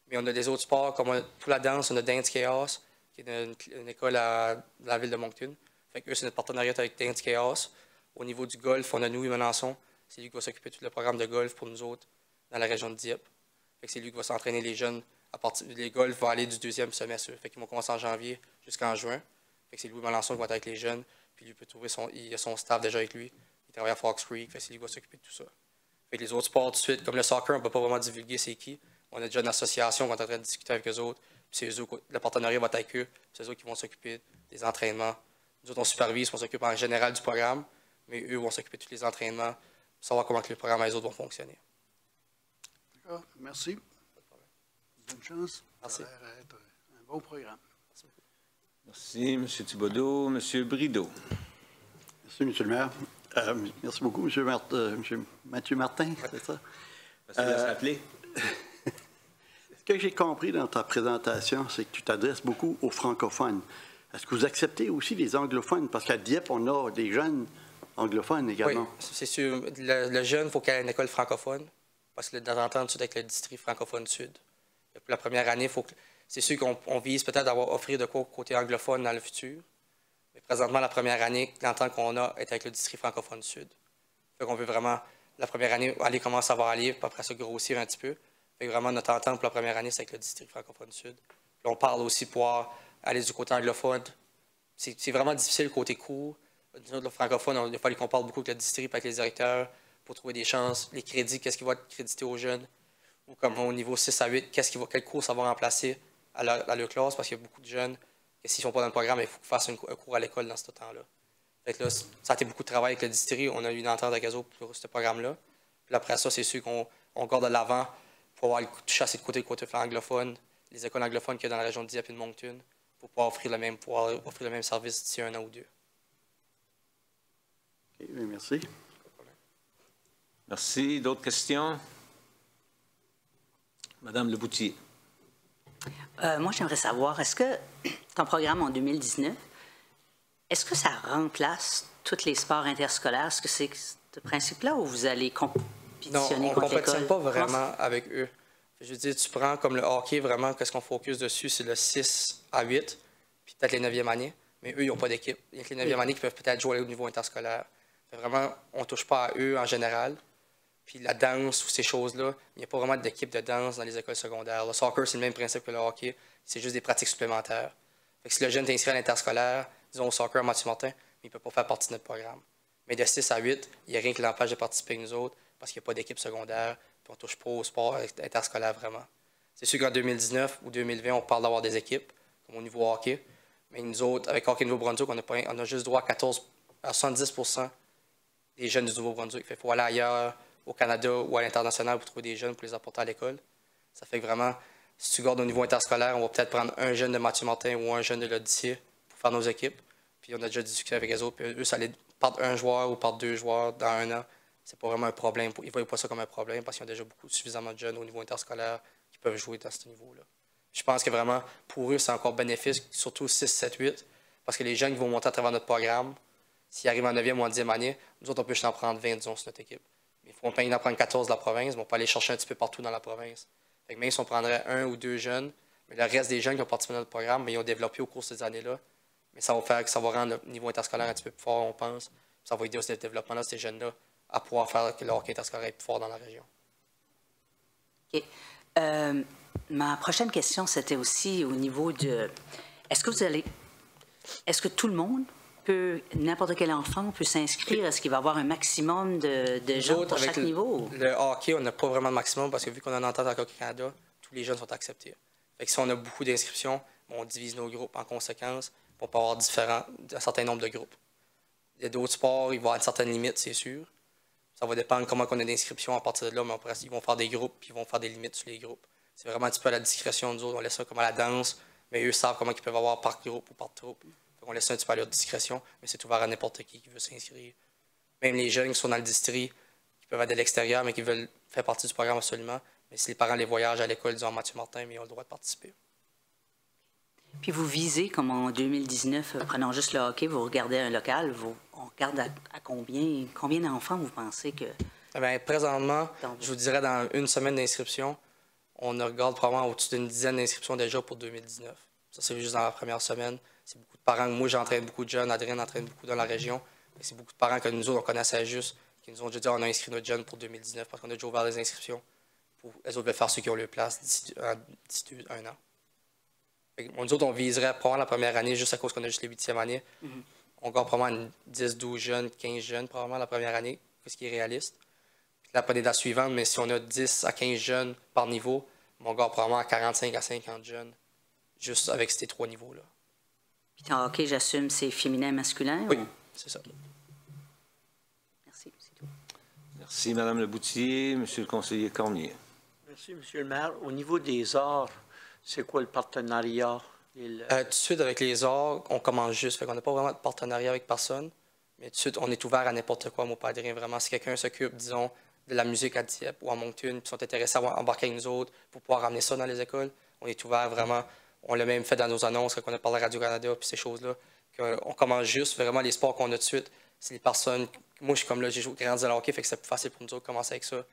Mais on a des autres sports, comme pour la danse, on a Dance Chaos, qui est une école à la ville de Moncton. Fait que eux, c'est notre partenariat avec Dance Chaos. Au niveau du golf, on a Louis Melançon. C'est lui qui va s'occuper de tout le programme de golf pour nous autres dans la région de Dieppe. Fait que c'est lui qui va s'entraîner les jeunes. Les golfs vont aller du 2e semestre. Fait qu'ils vont commencer en janvier jusqu'en juin. Fait que c'est Louis Melançon qui va être avec les jeunes. Puis lui peut trouver il a son staff déjà avec lui. Il travaille à Fox Creek. Fait que c'est lui qui va s'occuper de tout ça. Fait que les autres sports tout de suite, comme le soccer, on ne peut pas vraiment divulguer c'est qui. On a déjà une association qu'on est en train de discuter avec eux autres. Puis c'est eux, le partenariat va être avec eux. C'est eux qui vont s'occuper des entraînements. Nous autres, on supervise, on s'occupe en général du programme. Mais eux vont s'occuper de tous les entraînements, pour savoir comment que le programme et les autres vont fonctionner. D'accord, merci. Bonne chance. Merci. Ça a l'air d'être un bon programme. Merci, M. Thibodeau. M. Brideau. Merci, M. le maire. Merci beaucoup, M. Mathieu Martin, c'est ça? Merci de se rappeler. Ce que j'ai compris dans ta présentation, c'est que tu t'adresses beaucoup aux francophones. Est-ce que vous acceptez aussi les anglophones? Parce qu'à Dieppe, on a des jeunes anglophones également. Oui, c'est sûr. Le jeune, il faut qu'il ait une école francophone, parce que d'entendre tout avec le district francophone sud. Pour la première année, c'est sûr qu'on vise peut-être d'avoir offrir de quoi côté anglophone dans le futur. Mais présentement, la première année, l'entente qu'on a est avec le district francophone sud. Fait qu'on veut vraiment, la première année, aller commencer à avoir un livre, puis après ça, grossir un petit peu. Fait que vraiment, notre entente pour la première année, c'est avec le district francophone sud. Puis on parle aussi pour pouvoir aller du côté anglophone. C'est vraiment difficile côté cours. Nous autres, le francophone, il a fallu qu'on parle beaucoup avec le district, avec les directeurs, pour trouver des chances, les crédits, qu'est-ce qui va être crédité aux jeunes, ou comme au niveau 6 à 8, quel cours ça va remplacer à leur classe, parce qu'il y a beaucoup de jeunes que s'ils ne sont pas dans le programme, il faut qu'ils fassent un cours à l'école dans ce temps-là. Fait que là, ça a été beaucoup de travail avec le district. On a eu une entente avec eux autres pour ce programme-là. Puis après ça, c'est sûr qu'on garde de l'avant pour pouvoir toucher à côté anglophone, les écoles anglophones qu'il y a dans la région de Dieppe et de Moncton, pour pouvoir offrir le même service d'ici 1 an ou 2. Okay, merci. Merci. D'autres questions? Madame Leboutier. Moi, j'aimerais savoir, est-ce que ton programme en 2019, est-ce que ça remplace tous les sports interscolaires? Est-ce que c'est ce principe-là ou vous allez compétitionner contre l'école? Non, on ne compétitionne pas vraiment avec eux. Je veux dire, tu prends comme le hockey, vraiment, qu'est-ce qu'on focus dessus, c'est le 6 à 8, puis peut-être les 9e années. Mais eux, ils n'ont pas d'équipe. Il y a que les 9e années qui peuvent peut-être jouer au niveau interscolaire. Vraiment, on ne touche pas à eux en général. Puis la danse ou ces choses-là, il n'y a pas vraiment d'équipe de danse dans les écoles secondaires. Le soccer, c'est le même principe que le hockey. C'est juste des pratiques supplémentaires. Fait que si le jeune est inscrit à l'interscolaire, disons au soccer à Mathieu-Martin, il ne peut pas faire partie de notre programme. Mais de 6 à 8, il n'y a rien qui l'empêche de participer avec nous autres parce qu'il n'y a pas d'équipe secondaire puis on ne touche pas au sport interscolaire vraiment. C'est sûr qu'en 2019 ou 2020, on parle d'avoir des équipes, comme au niveau hockey. Mais nous autres, avec Hockey Nouveau-Brunswick, on a juste droit à 70% des jeunes du Nouveau-Brunswick. Il faut aller ailleurs, au Canada ou à l'international pour trouver des jeunes pour les apporter à l'école. Ça fait que vraiment, si tu gardes au niveau interscolaire, on va peut-être prendre un jeune de Mathieu-Martin ou un jeune de l'Odyssée pour faire nos équipes. Puis on a déjà discuté avec les autres. Puis eux, ça allait par un joueur ou par 2 joueurs dans 1 an. C'est pas vraiment un problème. Ils ne voient pas ça comme un problème parce qu'ils ont déjà suffisamment de jeunes au niveau interscolaire qui peuvent jouer dans ce niveau-là. Je pense que vraiment, pour eux, c'est encore bénéfice, surtout 6, 7, 8, parce que les jeunes qui vont monter à travers notre programme, s'ils arrivent en 9e ou en 10e année, nous autres, on peut juste en prendre 20, disons, sur notre équipe. Il faut pas en prendre 14 de la province, mais on peut aller chercher un petit peu partout dans la province. Fait que même si on prendrait 1 ou 2 jeunes, mais le reste des jeunes qui ont participé à notre programme, mais ils ont développé au cours de ces années-là. Mais ça va faire que ça va rendre le niveau interscolaire un petit peu plus fort, on pense. Puis ça va aider aussi le développement de ces jeunes-là à pouvoir faire que le hockey interscolaire est plus fort dans la région. OK. Ma prochaine question, c'était aussi au niveau de... Est-ce que tout le monde n'importe quel enfant peut s'inscrire? Est-ce qu'il va y avoir un maximum de gens pour chaque niveau? Le hockey, on n'a pas vraiment de maximum parce que vu qu'on a une entente avec Hockey Canada, tous les jeunes sont acceptés. Fait que si on a beaucoup d'inscriptions, on divise nos groupes en conséquence pour pouvoir avoir un certain nombre de groupes. Il y a d'autres sports, il va y avoir une certaine limite, c'est sûr. Ça va dépendre comment on a d'inscriptions à partir de là, mais après, ils vont faire des groupes puis ils vont faire des limites sur les groupes. C'est vraiment un petit peu à la discrétion de nous autres. On laisse ça comme à la danse, mais eux savent comment ils peuvent avoir par groupe ou par troupe. On laisse ça un petit peu à leur discrétion, mais c'est ouvert à n'importe qui veut s'inscrire. Même les jeunes qui sont dans le district, qui peuvent être de l'extérieur, mais qui veulent faire partie du programme absolument. Mais si les parents les voyagent à l'école, disons Mathieu-Martin, mais ils ont le droit de participer. Puis vous visez, comme en 2019, prenons juste le hockey, vous regardez un local, on regarde à combien d'enfants vous pensez que... Bien, présentement, je vous dirais dans une semaine d'inscription, on regarde probablement au-dessus d'une dizaine d'inscriptions déjà pour 2019. Ça, c'est juste dans la première semaine. C'est beaucoup de parents. Moi, j'entraîne beaucoup de jeunes. Adrien entraîne beaucoup dans la région. C'est beaucoup de parents que nous autres, on connaissait juste, qui nous ont déjà dit on a inscrit notre jeune pour 2019 parce qu'on a déjà ouvert les inscriptions. Les autres veulent faire ceux qui ont leur place d'ici 1 an. Nous autres, on viserait probablement la première année juste à cause qu'on a juste les 8e années. On gagne probablement 10, 12 jeunes, 15 jeunes probablement la première année, ce qui est réaliste. Puis l'année la suivante, mais si on a 10 à 15 jeunes par niveau, on gagne probablement 45 à 50 jeunes juste avec ces 3 niveaux-là. Puis en hockey, j'assume, c'est féminin, masculin? Oui, ou... c'est ça. Merci, c'est tout. Merci, Mme Leboutier. Monsieur le conseiller Cormier. Merci, Monsieur le maire. Au niveau des arts, c'est quoi le partenariat? Tout de suite, avec les arts, on commence juste. On n'a pas vraiment de partenariat avec personne. Mais tout de suite, on est ouvert à n'importe quoi, mon padrin. Vraiment, si quelqu'un s'occupe, disons, de la musique à Dieppe ou à Moncton, puis sont intéressés à embarquer avec nous autres pour pouvoir ramener ça dans les écoles, on est ouvert vraiment. On l'a même fait dans nos annonces quand on a parlé à Radio-Canada puis ces choses-là. On commence juste vraiment les sports qu'on a tout de suite. C'est les personnes. Moi, je suis comme là, j'ai grandi dans le hockey, fait que c'est plus facile pour nous autres de commencer avec ça.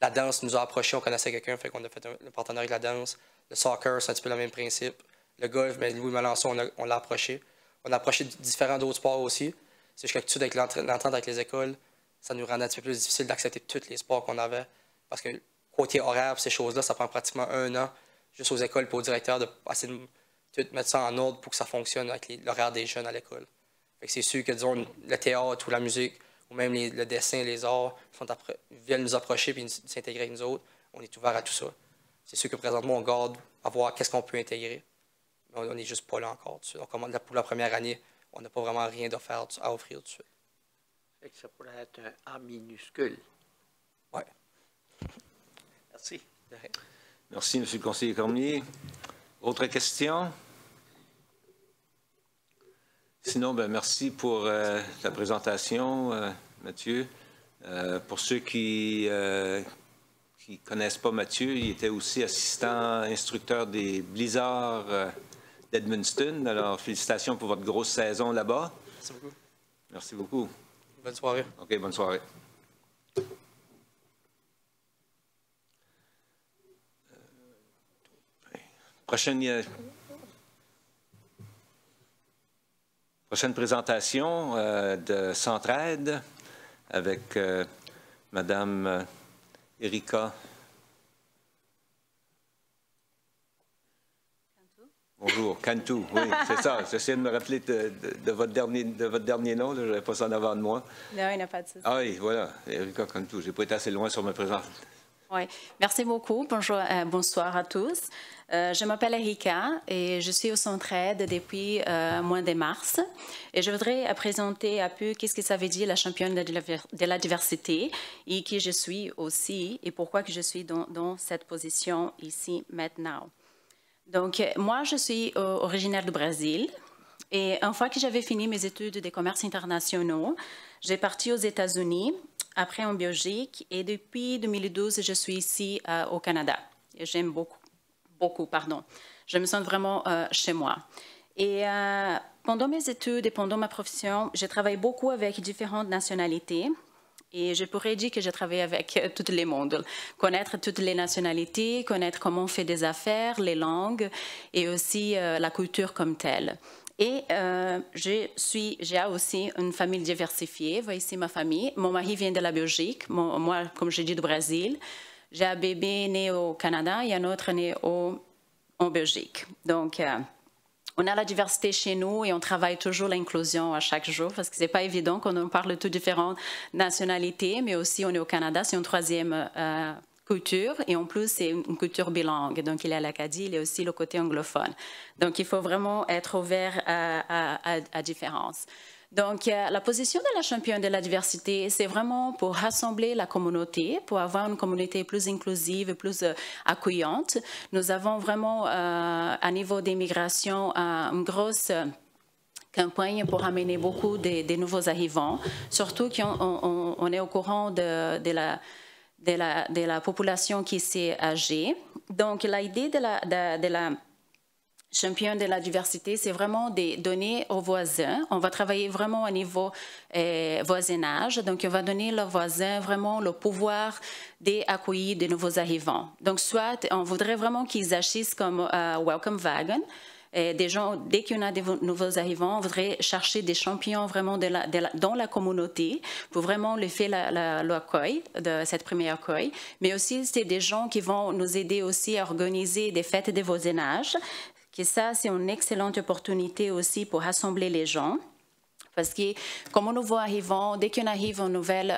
La danse nous a approchés, on connaissait quelqu'un, fait qu'on a fait un partenariat avec la danse. Le soccer, c'est un petit peu le même principe. Le golf, bien, Louis Melançon, on l'a approché. On a approché différents d'autres sports aussi. C'est juste que tout de suite, avec l'entente avec les écoles, ça nous rendait un petit peu plus difficile d'accepter tous les sports qu'on avait. Parce que côté horaire, ces choses-là, ça prend pratiquement 1 an juste aux écoles et aux directeurs de essayer de mettre ça en ordre pour que ça fonctionne avec l'horaire des jeunes à l'école. C'est sûr que, disons, le théâtre ou la musique ou même le dessin, les arts, viennent nous approcher et s'intégrer avec nous autres, on est ouvert à tout ça. C'est sûr que présentement, on garde à voir qu'est-ce qu'on peut intégrer. Mais on n'est juste pas là encore. Donc, pour la première année, on n'a pas vraiment rien d'offert à offrir tout de suite. Fait que ça pourrait être un A minuscule. Oui. Merci. Merci, M. le conseiller Cormier. Autre question? Sinon, ben, merci pour la présentation, Mathieu. Pour ceux qui ne connaissent pas Mathieu, il était aussi assistant instructeur des Blizzards d'Edmundston. Alors, félicitations pour votre grosse saison là-bas. Merci beaucoup. Merci beaucoup. Bonne soirée. OK, bonne soirée. Prochaine présentation de Centraide avec Mme Erika. Bonjour, Cantu, oui, c'est ça. J'essaie de me rappeler de votre dernier nom, je n'avais pas ça en avant de moi. Non, il n'y a pas de souci. Ah oui, voilà, Erika Cantu. Je n'ai pas été assez loin sur ma présentation. Oui, merci beaucoup. Bonjour, bonsoir à tous. Je m'appelle Erika et je suis au Centraide depuis mois de mars. Et je voudrais présenter un peu qu'est-ce que ça veut dire la championne de la diversité et qui je suis aussi et pourquoi que je suis dans cette position ici maintenant. Donc, moi, je suis originaire du Brésil. Et une fois que j'avais fini mes études de commerce internationaux, j'ai parti aux États-Unis, après en Belgique, et depuis 2012, je suis ici au Canada. Et j'aime beaucoup, pardon. Je me sens vraiment chez moi. Et pendant mes études et pendant ma profession, j'ai travaillé beaucoup avec différentes nationalités. Et je pourrais dire que j'ai travaillé avec tous les mondes, connaître toutes les nationalités, connaître comment on fait des affaires, les langues et aussi la culture comme telle. Et j'ai aussi une famille diversifiée. Voici ma famille. Mon mari vient de la Belgique, moi, comme je dis, du Brésil. J'ai un bébé né au Canada et un autre né en Belgique. Donc, on a la diversité chez nous et on travaille toujours l'inclusion à chaque jour parce que ce n'est pas évident quand on parle de toutes différentes nationalités, mais aussi on est au Canada, c'est une troisième culture et en plus c'est une culture bilingue. Donc il y a l'Acadie, il y a aussi le côté anglophone. Donc il faut vraiment être ouvert à différence. Donc, la position de la championne de la diversité, c'est vraiment pour rassembler la communauté, pour avoir une communauté plus inclusive, plus accueillante. Nous avons vraiment, à niveau d'immigration, une grosse campagne pour amener beaucoup de nouveaux arrivants, surtout qu'on est au courant de la population qui s'est âgée. Donc, l'idée de la championne de la diversité, c'est vraiment de donner aux voisins. On va travailler vraiment au niveau voisinage. Donc, on va donner aux voisins vraiment le pouvoir d'accueillir de nouveaux arrivants. Donc, soit on voudrait vraiment qu'ils agissent comme Welcome Wagon. Des gens, dès qu'il y a des nouveaux arrivants, on voudrait chercher des champions vraiment dans la communauté pour vraiment le faire l'accueil, de cette première accueil. Mais aussi, c'est des gens qui vont nous aider aussi à organiser des fêtes de voisinage. Que ça, c'est une excellente opportunité aussi pour rassembler les gens. Parce que, comme on nous voit arrivant, dès qu'on arrive à un nouvel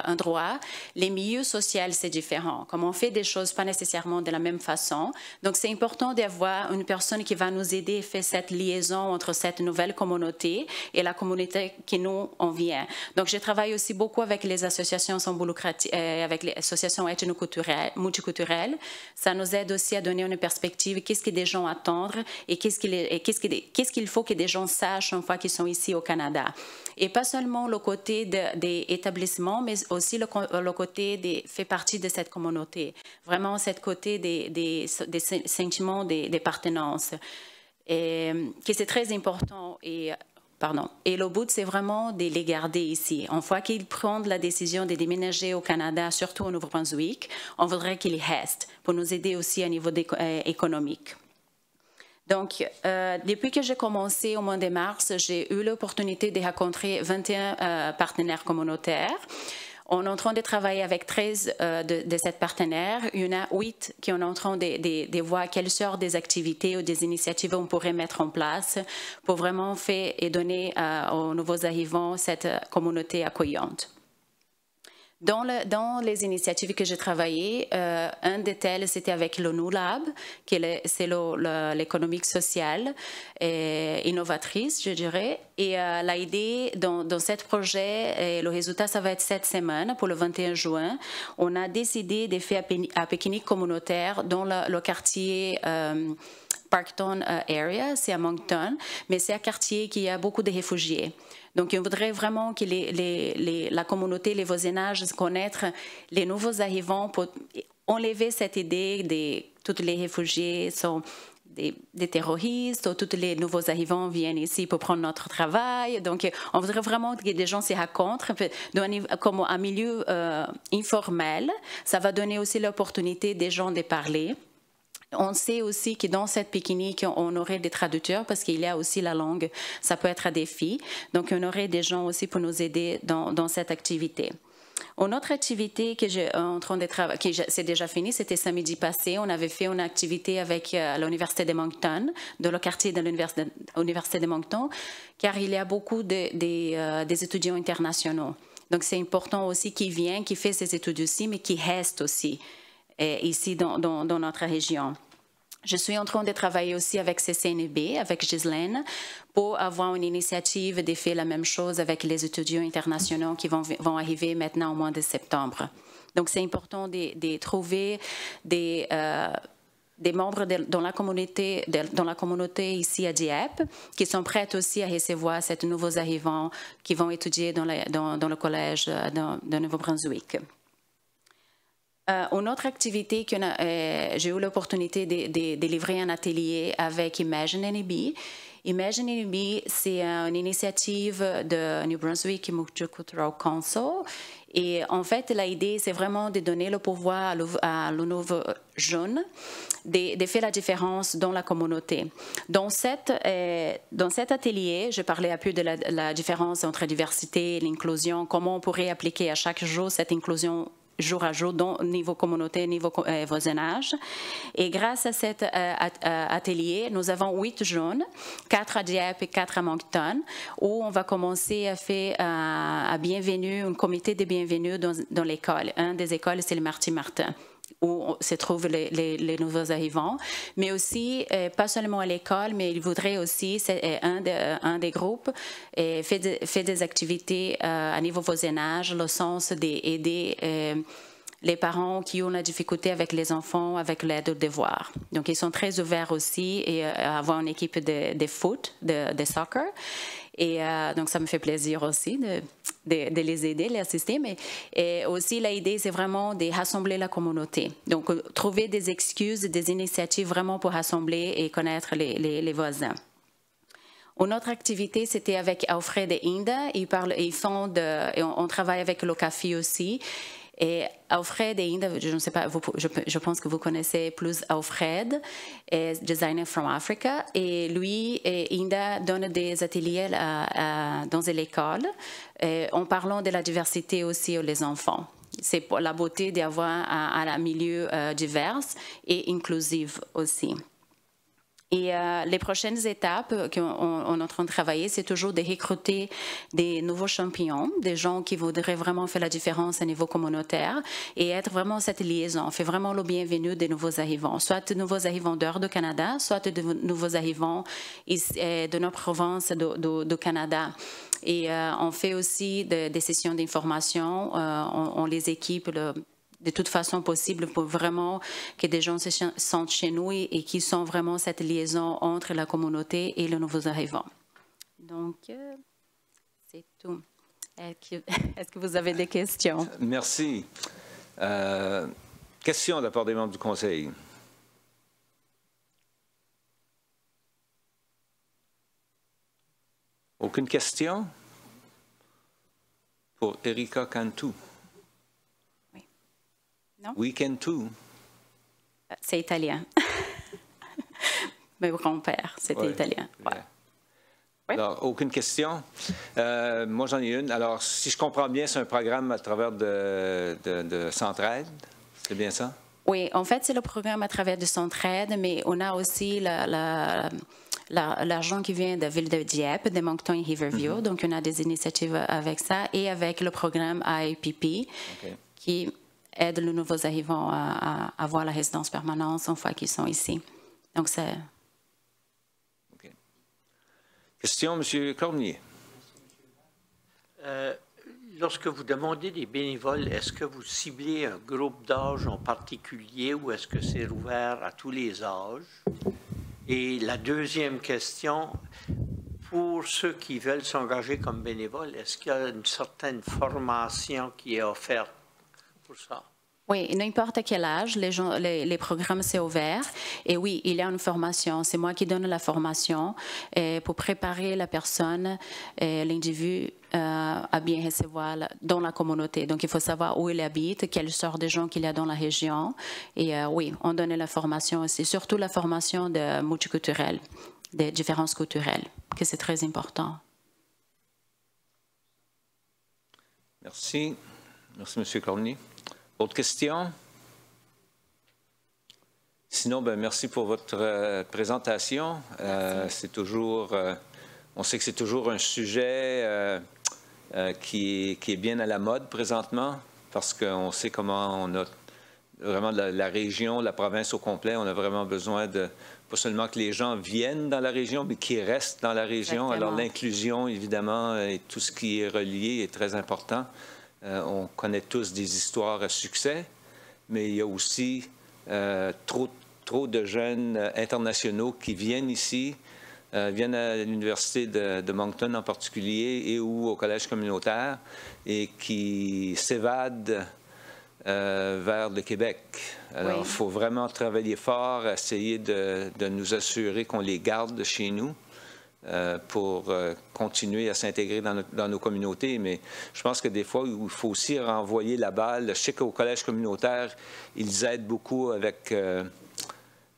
endroit, les milieux sociaux, c'est différent. Comme on fait des choses pas nécessairement de la même façon. Donc, c'est important d'avoir une personne qui va nous aider à faire cette liaison entre cette nouvelle communauté et la communauté qui nous en vient. Donc, je travaille aussi beaucoup avec les associations avec les associations ethnoculturelles, multiculturelles. Ça nous aide aussi à donner une perspective, qu'est-ce que des gens attendent et qu'est-ce qu'il faut que des gens sachent une fois qu'ils sont ici au Canada. Et pas seulement le côté des établissements, mais aussi le côté fait partie de cette communauté. Vraiment, cette côté des sentiments d'appartenance. Et que c'est très important. Et le but, c'est vraiment de les garder ici. Une fois qu'ils prennent la décision de déménager au Canada, surtout au Nouveau-Brunswick, on voudrait qu'ils restent pour nous aider aussi à niveau économique. Donc, depuis que j'ai commencé au mois de mars, j'ai eu l'opportunité de rencontrer 21 partenaires communautaires. On est en train de travailler avec 13 de ces partenaires. Il y en a 8 qui sont en train de voir quelles sortes des activités ou des initiatives on pourrait mettre en place pour vraiment faire et donner aux nouveaux arrivants cette communauté accueillante. Dans les initiatives que j'ai travaillées, un de telles, c'était avec l'ONU Lab, c'est l'économique sociale et innovatrice, je dirais. Et l'idée dans ce projet, le résultat, ça va être cette semaine, pour le 21 juin. On a décidé de faire un pique-nique communautaire dans le quartier Parkton area, c'est à Moncton, mais c'est un quartier qui a beaucoup de réfugiés. Donc, on voudrait vraiment que la communauté, les voisinages connaissent les nouveaux arrivants pour enlever cette idée de tous les réfugiés sont des terroristes, ou tous les nouveaux arrivants viennent ici pour prendre notre travail. Donc, on voudrait vraiment que des gens se rencontrent comme un milieu informel. Ça va donner aussi l'opportunité des gens de parler. On sait aussi que dans cette pique-nique, on aurait des traducteurs parce qu'il y a aussi la langue, ça peut être un défi. Donc, on aurait des gens aussi pour nous aider dans cette activité. Une autre activité que j'ai en train de travailler, qui c'est déjà fini, c'était samedi passé. On avait fait une activité avec l'Université de Moncton, dans le quartier de l'Université de Moncton, car il y a beaucoup des étudiants internationaux. Donc, c'est important aussi qu'ils viennent, qu'ils fassent ces études aussi, mais qu'ils restent aussi ici dans notre région. Je suis en train de travailler aussi avec CCNB, avec Ghislaine, pour avoir une initiative de faire la même chose avec les étudiants internationaux qui vont arriver maintenant au mois de septembre. Donc, c'est important de trouver des membres dans la communauté ici à Dieppe qui sont prêts aussi à recevoir ces nouveaux arrivants qui vont étudier dans le collège de Nouveau-Brunswick. Une autre activité que j'ai eu l'opportunité de livrer un atelier avec Imagine NB. Imagine NB, c'est une initiative de New Brunswick Multicultural Council. Et en fait, l'idée, c'est vraiment de donner le pouvoir à le nouveau jeune de faire la différence dans la communauté. Dans cet atelier, je parlais un peu de la différence entre diversité et l'inclusion, comment on pourrait appliquer à chaque jour cette inclusion jour à jour, au niveau communauté, niveau voisinage. Et grâce à cet atelier, nous avons 8 jeunes, 4 à Dieppe et 4 à Moncton, où on va commencer à faire un comité de bienvenue dans l'école. Une des écoles, c'est le Martin-Martin, où se trouvent les nouveaux arrivants, mais aussi, pas seulement à l'école, mais il voudrait aussi, un des groupes, fait des activités à niveau voisinage, le sens d'aider les parents qui ont la difficulté avec les enfants, avec l'aide aux devoirs. Donc, ils sont très ouverts aussi et avoir une équipe de foot, de soccer. Et donc, ça me fait plaisir aussi de les aider, les assister. Mais aussi, l'idée, c'est vraiment de rassembler la communauté. Donc, trouver des excuses, des initiatives vraiment pour rassembler et connaître les voisins. Une autre activité, c'était avec Alfred et Inda. On travaille avec l'OCAFI aussi. Et Alfred et Inda, je ne sais pas, je pense que vous connaissez plus Alfred, designer from Africa. Et lui et Inda donnent des ateliers dans l'école en parlant de la diversité aussi aux enfants. C'est pour la beauté d'avoir un milieu divers et inclusif aussi. Et les prochaines étapes qu'on est en train de travailler, c'est toujours de recruter des nouveaux champions, des gens qui voudraient vraiment faire la différence à niveau communautaire et être vraiment cette liaison. On fait vraiment le bienvenu des nouveaux arrivants, soit de nouveaux arrivants dehors du Canada, soit de nouveaux arrivants de notre province du Canada. Et on fait aussi des sessions d'information, on les équipe de toute façon possible pour vraiment que des gens se sentent chez nous et qui sont vraiment cette liaison entre la communauté et les nouveaux arrivants. Donc, c'est tout. Est-ce que vous avez des questions? Merci. Question de la part des membres du Conseil. Aucune question? Pour Erika Cantu. Non? Weekend 2. C'est italien. Mon grand-père, c'était italien. Ouais. Oui. Alors, aucune question. Moi, j'en ai une. Alors, si je comprends bien, c'est un programme à travers de Centraide. C'est bien ça? Oui, en fait, c'est le programme à travers de Centraide, mais on a aussi l'argent qui vient de la ville de Dieppe, de Moncton et Riverview. Donc, on a des initiatives avec ça et avec le programme IAPP qui aide les nouveaux arrivants à avoir la résidence permanente une fois qu'ils sont ici. Donc, c'est... OK. Question, M. Cormier. Lorsque vous demandez des bénévoles, est-ce que vous ciblez un groupe d'âge en particulier ou est-ce que c'est ouvert à tous les âges? Et la deuxième question, pour ceux qui veulent s'engager comme bénévoles, est-ce qu'il y a une certaine formation qui est offerte pour ça? Oui, n'importe quel âge, les programmes, c'est ouvert. Et oui, il y a une formation. C'est moi qui donne la formation pour préparer la personne, l'individu, à bien recevoir dans la communauté. Donc, il faut savoir où il habite, quelle sorte de gens qu'il y a dans la région. Et oui, on donne la formation aussi, surtout la formation de multiculturelle, des différences culturelles, que c'est très important. Merci. Merci, M. Cormier. Autre question? Sinon, ben, merci pour votre présentation. C'est toujours, on sait que c'est toujours un sujet qui est bien à la mode présentement parce qu'on sait comment on a vraiment la région, la province au complet, on a vraiment besoin de, pas seulement que les gens viennent dans la région, mais qu'ils restent dans la région. Exactement. Alors l'inclusion, évidemment, et tout ce qui est relié est très important. On connaît tous des histoires à succès, mais il y a aussi trop de jeunes internationaux qui viennent ici, viennent à l'Université de Moncton en particulier et ou au collège communautaire et qui s'évadent vers le Québec. Alors, il faut vraiment travailler fort, essayer de nous assurer qu'on les garde chez nous. Pour continuer à s'intégrer dans nos communautés. Mais je pense que des fois, il faut aussi renvoyer la balle. Je sais qu'au collège communautaire, ils aident beaucoup avec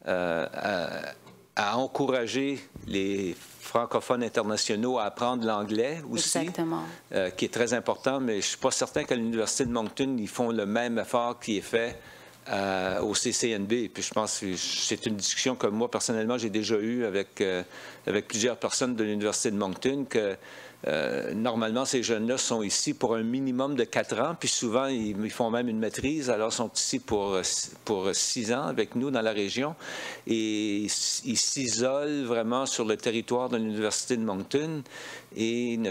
à encourager les francophones internationaux à apprendre l'anglais aussi. Exactement. Qui est très important, mais je ne suis pas certain qu'à l'Université de Moncton, ils font le même effort qui est fait au CCNB. Puis je pense que c'est une discussion que moi, personnellement, j'ai déjà eue avec plusieurs personnes de l'Université de Moncton, que normalement, ces jeunes-là sont ici pour un minimum de 4 ans, puis souvent, ils font même une maîtrise, alors ils sont ici pour 6 ans avec nous dans la région, et ils s'isolent vraiment sur le territoire de l'Université de Moncton et ne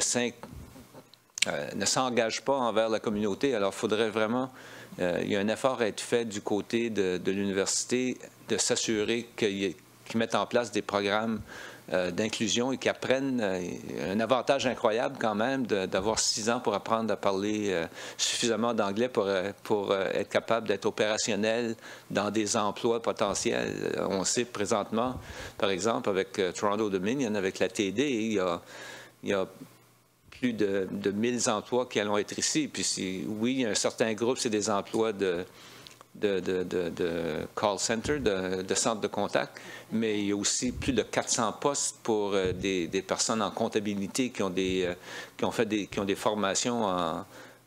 s'engagent pas envers la communauté. Alors, il faudrait vraiment... il y a un effort à être fait du côté de l'université de s'assurer qu'ils mettent en place des programmes d'inclusion et qu'ils apprennent un avantage incroyable quand même d'avoir 6 ans pour apprendre à parler suffisamment d'anglais pour être capable d'être opérationnel dans des emplois potentiels. On sait présentement, par exemple, avec Toronto Dominion, avec la TD, il y a plus de 1000 emplois qui allont être ici. Puis oui, il y a un certain groupe, c'est des emplois de call center, de centre de contact, mais il y a aussi plus de 400 postes pour des personnes en comptabilité qui ont des formations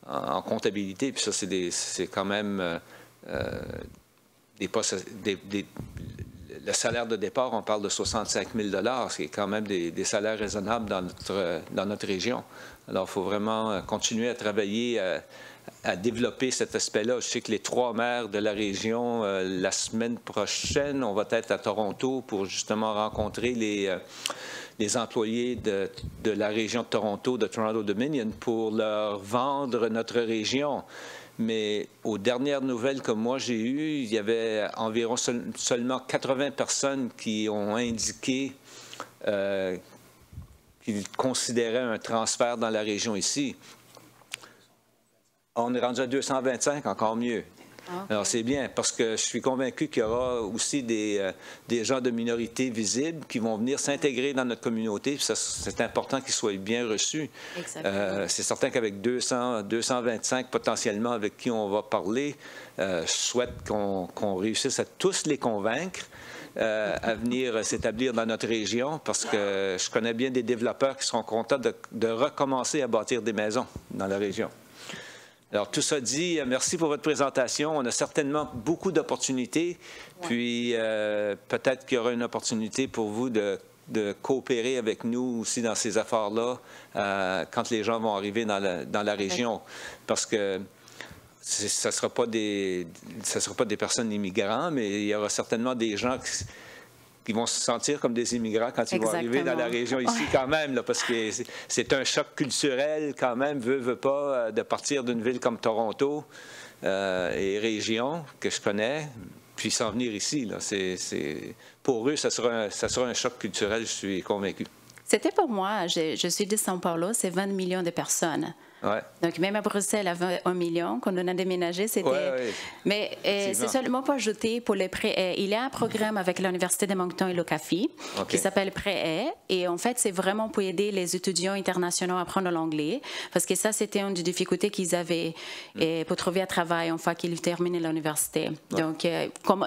en comptabilité. Puis ça, c'est quand même des postes... Le salaire de départ, on parle de 65 000 $, ce qui est quand même des salaires raisonnables dans notre région. Alors, il faut vraiment continuer à travailler à développer cet aspect-là. Je sais que les 3 maires de la région, la semaine prochaine, on va être à Toronto pour justement rencontrer les employés de la région de Toronto, de Toronto Dominion, pour leur vendre notre région. Mais aux dernières nouvelles que moi j'ai eues, il y avait environ seulement 80 personnes qui ont indiqué qu'ils considéraient un transfert dans la région ici. On est rendu à 225, encore mieux. Okay. Alors, c'est bien, parce que je suis convaincu qu'il y aura aussi des gens de minorités visibles qui vont venir s'intégrer dans notre communauté. C'est important qu'ils soient bien reçus. C'est certain qu'avec 225 potentiellement avec qui on va parler, je souhaite qu'on réussisse à tous les convaincre. à venir s'établir dans notre région parce que je connais bien des développeurs qui seront contents de recommencer à bâtir des maisons dans la région. Alors, tout ça dit, merci pour votre présentation. On a certainement beaucoup d'opportunités, puis peut-être qu'il y aura une opportunité pour vous de coopérer avec nous aussi dans ces affaires-là quand les gens vont arriver dans la région. Parce que ça ne sera pas des personnes immigrants, mais il y aura certainement des gens qui vont se sentir comme des immigrants quand ils vont arriver dans la région ici quand même, là, parce que c'est un choc culturel quand même, veut pas, de partir d'une ville comme Toronto et région que je connais, puis s'en venir ici. Là. Pour eux, ça sera un choc culturel, je suis convaincu. C'était pour moi. Je suis de São Paulo, c'est 20 millions de personnes. Ouais. Donc, même à Bruxelles, avait 1 million. Quand on a déménagé, c'était... Ouais. Mais c'est seulement pour ajouter, pour les prêts, il y a un programme avec l'Université de Moncton et l'OCAFI qui s'appelle Prêt. Et en fait, c'est vraiment pour aider les étudiants internationaux à apprendre l'anglais. Parce que ça, c'était une des difficultés qu'ils avaient pour trouver un travail une fois qu'ils terminaient l'université. Ouais. Donc,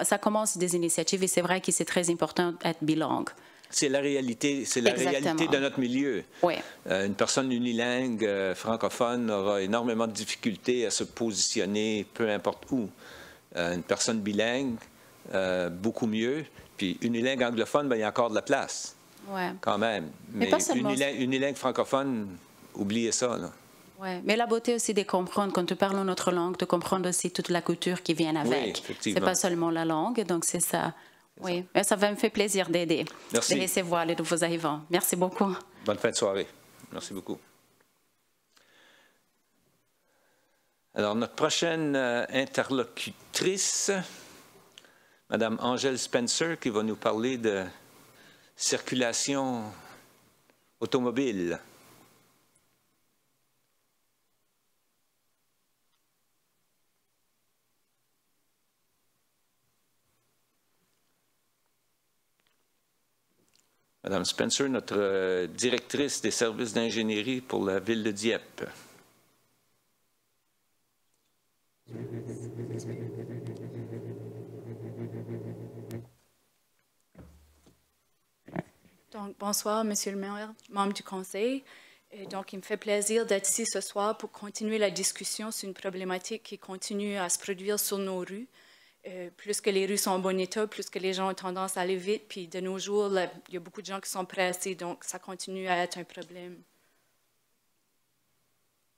ça commence des initiatives et c'est vrai que c'est très important d'être bilingue. C'est la réalité de notre milieu. Oui. Une personne unilingue francophone aura énormément de difficultés à se positionner peu importe où. Une personne bilingue, beaucoup mieux. Puis unilingue anglophone, il y a encore de la place, quand même. Mais unilingue francophone, oubliez ça. Oui, mais la beauté aussi de comprendre, quand tu parles notre langue, de comprendre aussi toute la culture qui vient avec. Oui, effectivement. C'est pas seulement la langue, donc c'est ça. Oui, mais ça va me faire plaisir d'aider, de recevoir les nouveaux arrivants. Merci beaucoup. Bonne fin de soirée. Merci beaucoup. Alors, notre prochaine interlocutrice, Mme Angèle Spencer, qui va nous parler de circulation automobile. Madame Spencer, notre directrice des services d'ingénierie pour la ville de Dieppe. Donc, bonsoir, Monsieur le maire, membre du conseil. Donc, il me fait plaisir d'être ici ce soir pour continuer la discussion sur une problématique qui continue à se produire sur nos rues. Plus que les rues sont en bon état, plus que les gens ont tendance à aller vite. Puis de nos jours, là, il y a beaucoup de gens qui sont pressés, donc ça continue à être un problème.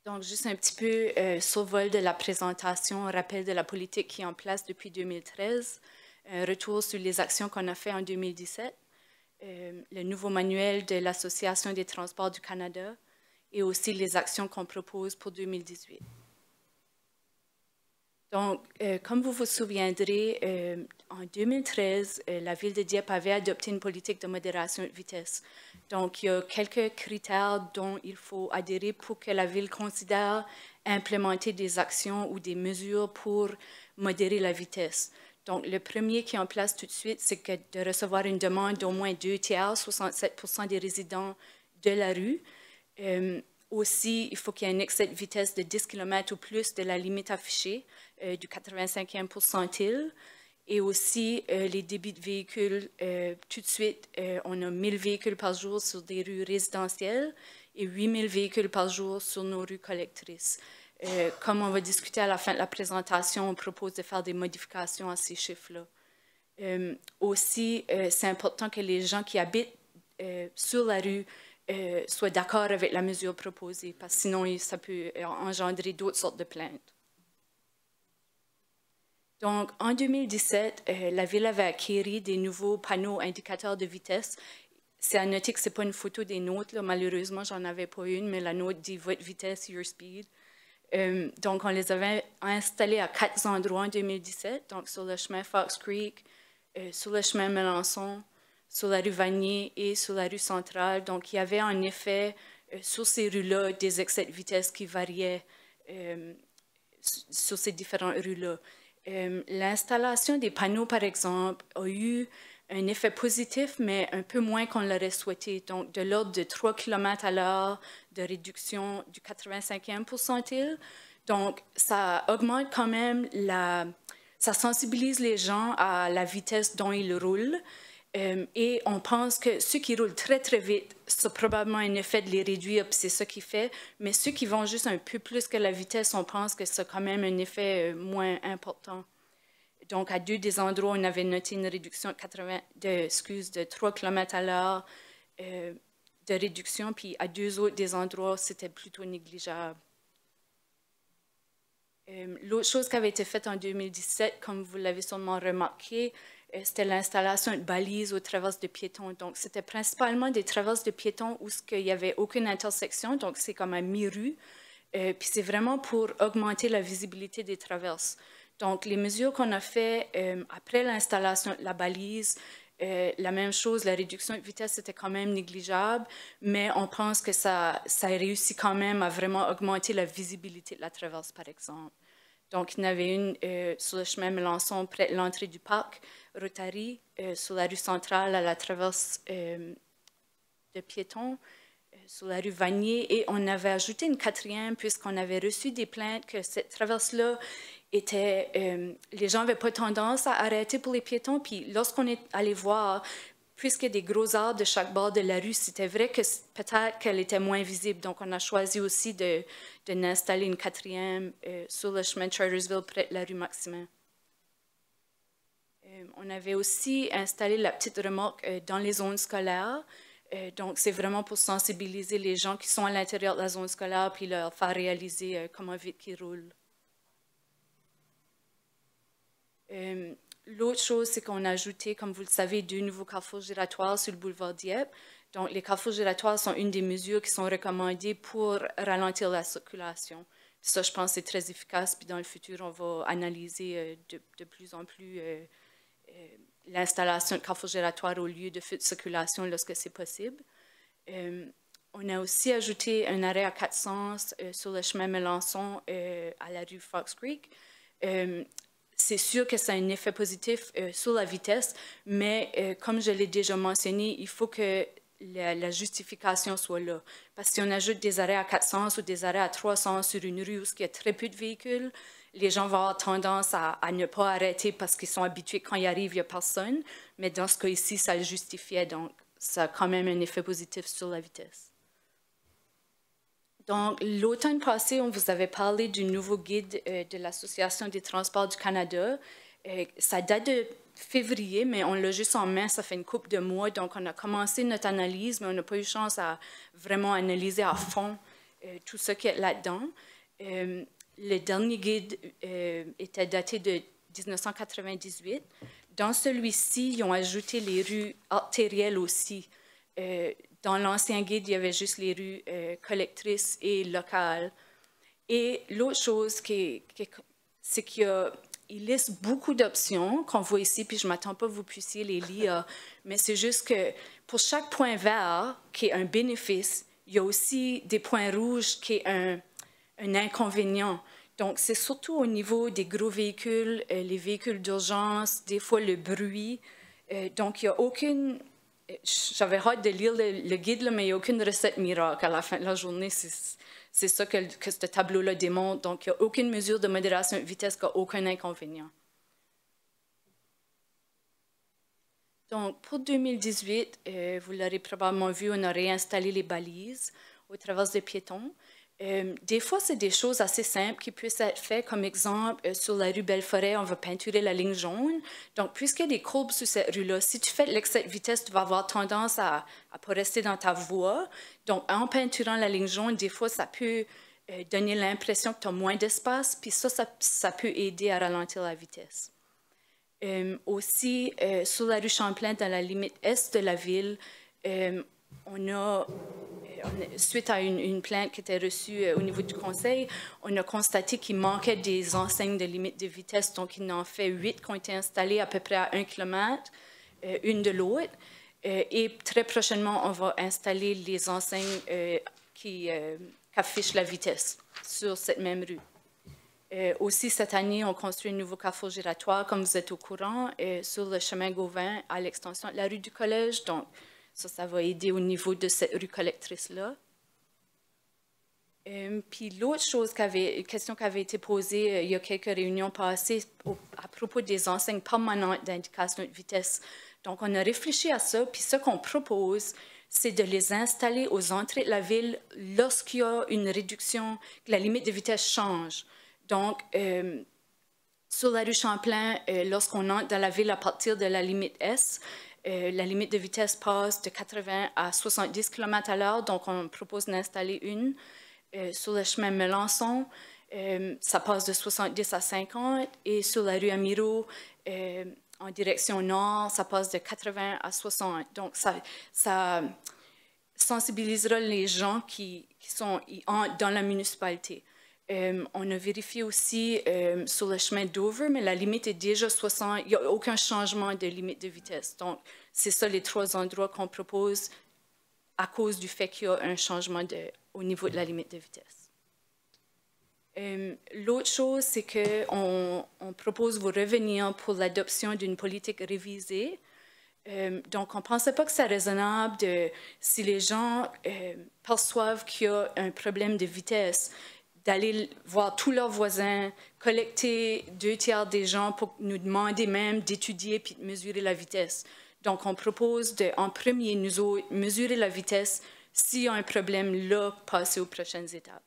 Donc, juste un petit peu survol de la présentation, rappel de la politique qui est en place depuis 2013, un retour sur les actions qu'on a faites en 2017, le nouveau manuel de l'Association des transports du Canada et aussi les actions qu'on propose pour 2018. Donc, comme vous vous souviendrez, en 2013, la Ville de Dieppe avait adopté une politique de modération de vitesse. Donc, il y a quelques critères dont il faut adhérer pour que la Ville considère implémenter des actions ou des mesures pour modérer la vitesse. Donc, le premier qui est en place tout de suite, c'est que de recevoir une demande d'au moins 2 tiers, 67% des résidents de la rue. Aussi, il faut qu'il y ait un excès de vitesse de 10 km ou plus de la limite affichée du 85e pourcentile. Et aussi, les débits de véhicules, tout de suite, on a 1 000 véhicules par jour sur des rues résidentielles et 8 000 véhicules par jour sur nos rues collectrices. Comme on va discuter à la fin de la présentation, on propose de faire des modifications à ces chiffres-là. Aussi, c'est important que les gens qui habitent sur la rue soient d'accord avec la mesure proposée, parce que sinon, ça peut engendrer d'autres sortes de plaintes. Donc, en 2017, la Ville avait acquis des nouveaux panneaux indicateurs de vitesse. C'est à noter que ce n'est pas une photo des nôtres, là. Malheureusement, j'en avais pas une, mais la nôtre dit « Votre vitesse, your speed ». Donc, on les avait installés à 4 endroits en 2017, donc sur le chemin Fox Creek, sur le chemin Melançon, sur la rue Vanier et sur la rue Centrale. Donc, il y avait en effet, sur ces rues-là, des excès de vitesse qui variaient sur ces différentes rues-là. L'installation des panneaux, par exemple, a eu un effet positif, mais un peu moins qu'on l'aurait souhaité. Donc, de l'ordre de 3 km à l'heure de réduction du 85e pourcentile. Donc, ça augmente quand même ça sensibilise les gens à la vitesse dont ils roulent. Et on pense que ceux qui roulent très, très vite, ça a probablement un effet de les réduire, puis c'est ça qui fait. Mais ceux qui vont juste un peu plus que la vitesse, on pense que ça a quand même un effet moins important. Donc, à 2 des endroits, on avait noté une réduction de 3 km à l'heure de réduction, puis à 2 autres des endroits, c'était plutôt négligeable. L'autre chose qui avait été faite en 2017, comme vous l'avez sûrement remarqué, c'était l'installation de balises aux traverses de piétons. Donc, c'était principalement des traverses de piétons où il n'y avait aucune intersection, donc c'est comme à mi-rue. Puis c'est vraiment pour augmenter la visibilité des traverses. Donc, les mesures qu'on a faites après l'installation de la balise, la même chose, la réduction de vitesse était quand même négligeable, mais on pense que ça a réussi quand même à vraiment augmenter la visibilité de la traverse, par exemple. Donc, il y en avait une sur le chemin Melançon, près de l'entrée du parc Rotary, sur la rue centrale, à la traverse de piétons, sur la rue Vanier, et on avait ajouté une 4e, puisqu'on avait reçu des plaintes que cette traverse-là était... les gens n'avaient pas tendance à arrêter pour les piétons, puis lorsqu'on est allé voir, puisqu'il y a des gros arbres de chaque bord de la rue, c'était vrai que peut-être qu'elle était moins visible. Donc, on a choisi aussi d'installer une 4e sur le chemin de Chartersville, près de la rue Maximin. On avait aussi installé la petite remorque dans les zones scolaires. Donc, c'est vraiment pour sensibiliser les gens qui sont à l'intérieur de la zone scolaire puis leur faire réaliser comment vite ils roulent. L'autre chose, c'est qu'on a ajouté, comme vous le savez, 2 nouveaux carrefours giratoires sur le boulevard Dieppe. Donc, les carrefours giratoires sont une des mesures qui sont recommandées pour ralentir la circulation. Puis ça, je pense, c'est très efficace. Puis dans le futur, on va analyser de plus en plus l'installation de carrefours giratoires au lieu de feux de circulation lorsque c'est possible. On a aussi ajouté un arrêt à 4 sens sur le chemin Melançon à la rue Fox Creek. C'est sûr que ça a un effet positif sur la vitesse, mais comme je l'ai déjà mentionné, il faut que la justification soit là. Parce que si on ajoute des arrêts à 4 sens ou des arrêts à 3 sens sur une rue où il y a très peu de véhicules, les gens vont avoir tendance à ne pas arrêter parce qu'ils sont habitués que quand ils arrivent, il n'y a personne. Mais dans ce cas ici, ça le justifiait, donc ça a quand même un effet positif sur la vitesse. Donc, l'automne passé, on vous avait parlé du nouveau guide de l'Association des transports du Canada. Ça date de février, mais on l'a juste en main, ça fait une couple de mois. Donc, on a commencé notre analyse, mais on n'a pas eu chance à vraiment analyser à fond tout ce qu'il y a là-dedans. Le dernier guide était daté de 1998. Dans celui-ci, ils ont ajouté les rues artérielles aussi. Dans l'ancien guide, il y avait juste les rues collectrices et locales. Et l'autre chose, c'est qu'il liste beaucoup d'options qu'on voit ici, puis je ne m'attends pas que vous puissiez les lire, mais c'est juste que pour chaque point vert qui est un bénéfice, il y a aussi des points rouges qui est un inconvénient. Donc, c'est surtout au niveau des gros véhicules, les véhicules d'urgence, des fois le bruit. Donc, il n'y a aucune... J'avais hâte de lire le guide, là, mais il n'y a aucune recette miracle. À la fin de la journée, c'est ça que ce tableau-là démontre. Donc, il n'y a aucune mesure de modération de vitesse qui n'a aucun inconvénient. Donc, pour 2018, vous l'aurez probablement vu, on a réinstallé les balises au travers des piétons. Des fois, c'est des choses assez simples qui peuvent être faites. Comme exemple, sur la rue Belleforêt, on va peinturer la ligne jaune. Donc, puisqu'il y a des courbes sur cette rue-là, si tu fais l'excès de vitesse, tu vas avoir tendance à ne pas rester dans ta voie. Donc, en peinturant la ligne jaune, des fois, ça peut donner l'impression que tu as moins d'espace, puis ça peut aider à ralentir la vitesse. Aussi, sur la rue Champlain, dans la limite est de la ville, suite à une plainte qui était reçue au niveau du conseil, on a constaté qu'il manquait des enseignes de limite de vitesse. Donc, il en fait 8 qui ont été installées à peu près à 1 km, une de l'autre. Et très prochainement, on va installer les enseignes qui affichent la vitesse sur cette même rue. Aussi, cette année, on construit un nouveau carrefour giratoire, comme vous êtes au courant, sur le chemin Gauvin, à l'extension de la rue du Collège. Donc, ça va aider au niveau de cette rue collectrice-là. Puis l'autre question qui avait été posée il y a quelques réunions passées à propos des enseignes permanentes d'indication de vitesse. Donc, on a réfléchi à ça, puis ce qu'on propose, c'est de les installer aux entrées de la ville lorsqu'il y a une réduction, que la limite de vitesse change. Donc, sur la rue Champlain, lorsqu'on entre dans la ville à partir de la limite S, la limite de vitesse passe de 80 à 70 km/h, donc on propose d'installer une. Sur le chemin Melançon, ça passe de 70 à 50, et sur la rue Amiro, en direction nord, ça passe de 80 à 60. Donc, ça sensibilisera les gens qui entrent dans la municipalité. On a vérifié aussi sur le chemin Dover, mais la limite est déjà 60. Il n'y a aucun changement de limite de vitesse. Donc, c'est ça les 3 endroits qu'on propose à cause du fait qu'il y a un changement au niveau de la limite de vitesse. L'autre chose, c'est qu'on propose vous revenir pour l'adoption d'une politique révisée. Donc, on ne pensait pas que c'est raisonnable si les gens perçoivent qu'il y a un problème de vitesse, d'aller voir tous leurs voisins, collecter 2/3 des gens pour nous demander même d'étudier puis de mesurer la vitesse. Donc, on propose en premier, nous mesurer la vitesse. S'il y a un problème là, passer aux prochaines étapes.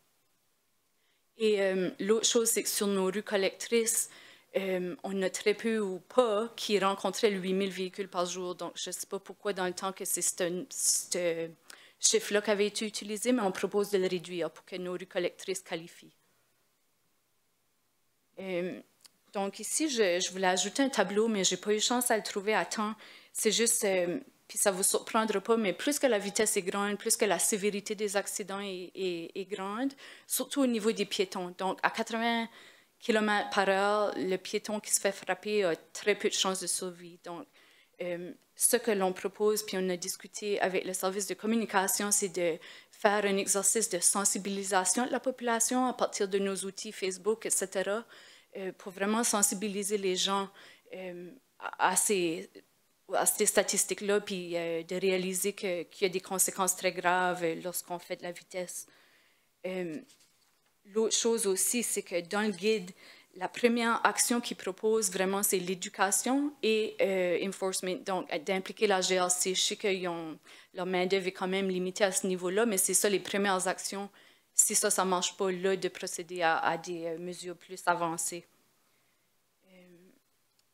Et l'autre chose, c'est que sur nos rues collectrices, on a très peu ou pas qui rencontraient 8000 véhicules par jour. Donc, je ne sais pas pourquoi dans le temps que c'est ce chiffre-là qui avait été utilisé, mais on propose de le réduire pour que nos rues collectrices qualifient. Donc ici, je voulais ajouter un tableau, mais je n'ai pas eu chance à le trouver à temps. C'est juste, puis ça ne vous surprendra pas, mais plus que la vitesse est grande, plus que la sévérité des accidents est grande, surtout au niveau des piétons. Donc, à 80 km/h, le piéton qui se fait frapper a très peu de chances de survie. Donc, ce que l'on propose, puis on a discuté avec le service de communication, c'est de faire un exercice de sensibilisation de la population à partir de nos outils Facebook, etc., pour vraiment sensibiliser les gens à ces statistiques-là, puis de réaliser qu'il y a des conséquences très graves lorsqu'on fait de la vitesse. L'autre chose aussi, c'est que dans le guide, la première action qu'ils proposent vraiment, c'est l'éducation et enforcement, donc d'impliquer la GRC. Je sais que leur main-d'œuvre est quand même limitée à ce niveau-là, mais c'est ça les premières actions. Si ça ne marche pas, là, de procéder à des mesures plus avancées.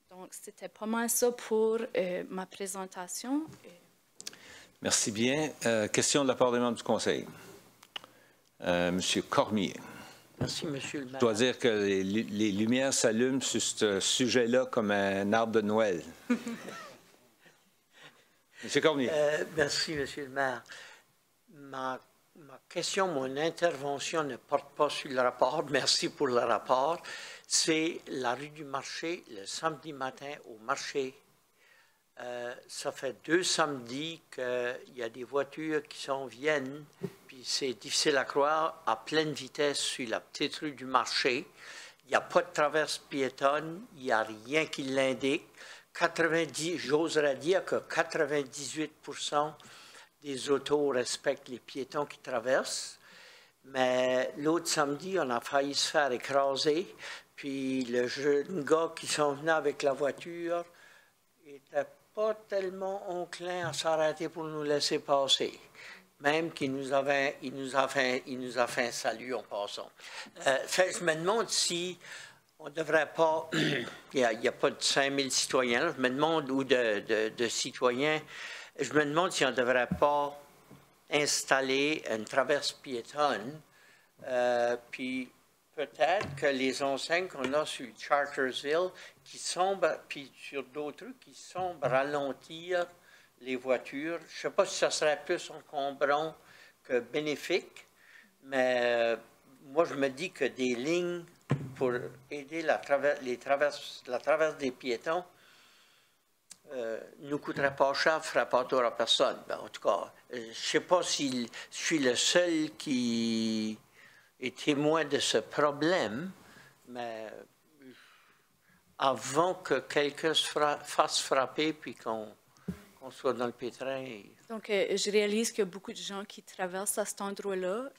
Donc, c'était pas mal ça pour ma présentation. Merci bien. Question de la part des membres du Conseil. Monsieur Cormier. Merci, Monsieur le maire. Je dois dire que les lumières s'allument sur ce sujet-là comme un arbre de Noël. Monsieur Cormier. Merci, Monsieur le maire. Ma question, mon intervention ne porte pas sur le rapport. Merci pour le rapport. C'est la rue du marché, le samedi matin au marché. Ça fait 2 samedis qu'il y a des voitures qui viennent, puis c'est difficile à croire, à pleine vitesse sur la petite rue du marché. Il n'y a pas de traverse piétonne, il n'y a rien qui l'indique. J'oserais dire que 98% des autos respectent les piétons qui traversent. Mais l'autre samedi, on a failli se faire écraser. Puis le jeune gars qui sont venus avec la voiture n'était pas tellement enclin à s'arrêter pour nous laisser passer. Même qu'il nous a fait un salut en passant. Je me demande si on ne devrait pas, il n'y a pas de 5000 citoyens, là, je me demande, ou de citoyens, je me demande si on ne devrait pas installer une traverse piétonne, puis peut-être que les enseignes qu'on a sur Chartersville, qui semblent, puis sur d'autres rues, qui semblent ralentir les voitures. Je ne sais pas si ça serait plus encombrant que bénéfique, mais moi, je me dis que des lignes pour aider la traverse des piétons ne coûterait pas cher, ne ferait pas tort à personne. Ben, en tout cas, je ne sais pas si je suis le seul qui est témoin de ce problème, mais avant que quelqu'un se fasse frapper puis qu'on François dans le pétrin. Donc, je réalise qu'il y a beaucoup de gens qui traversent à cet endroit-là.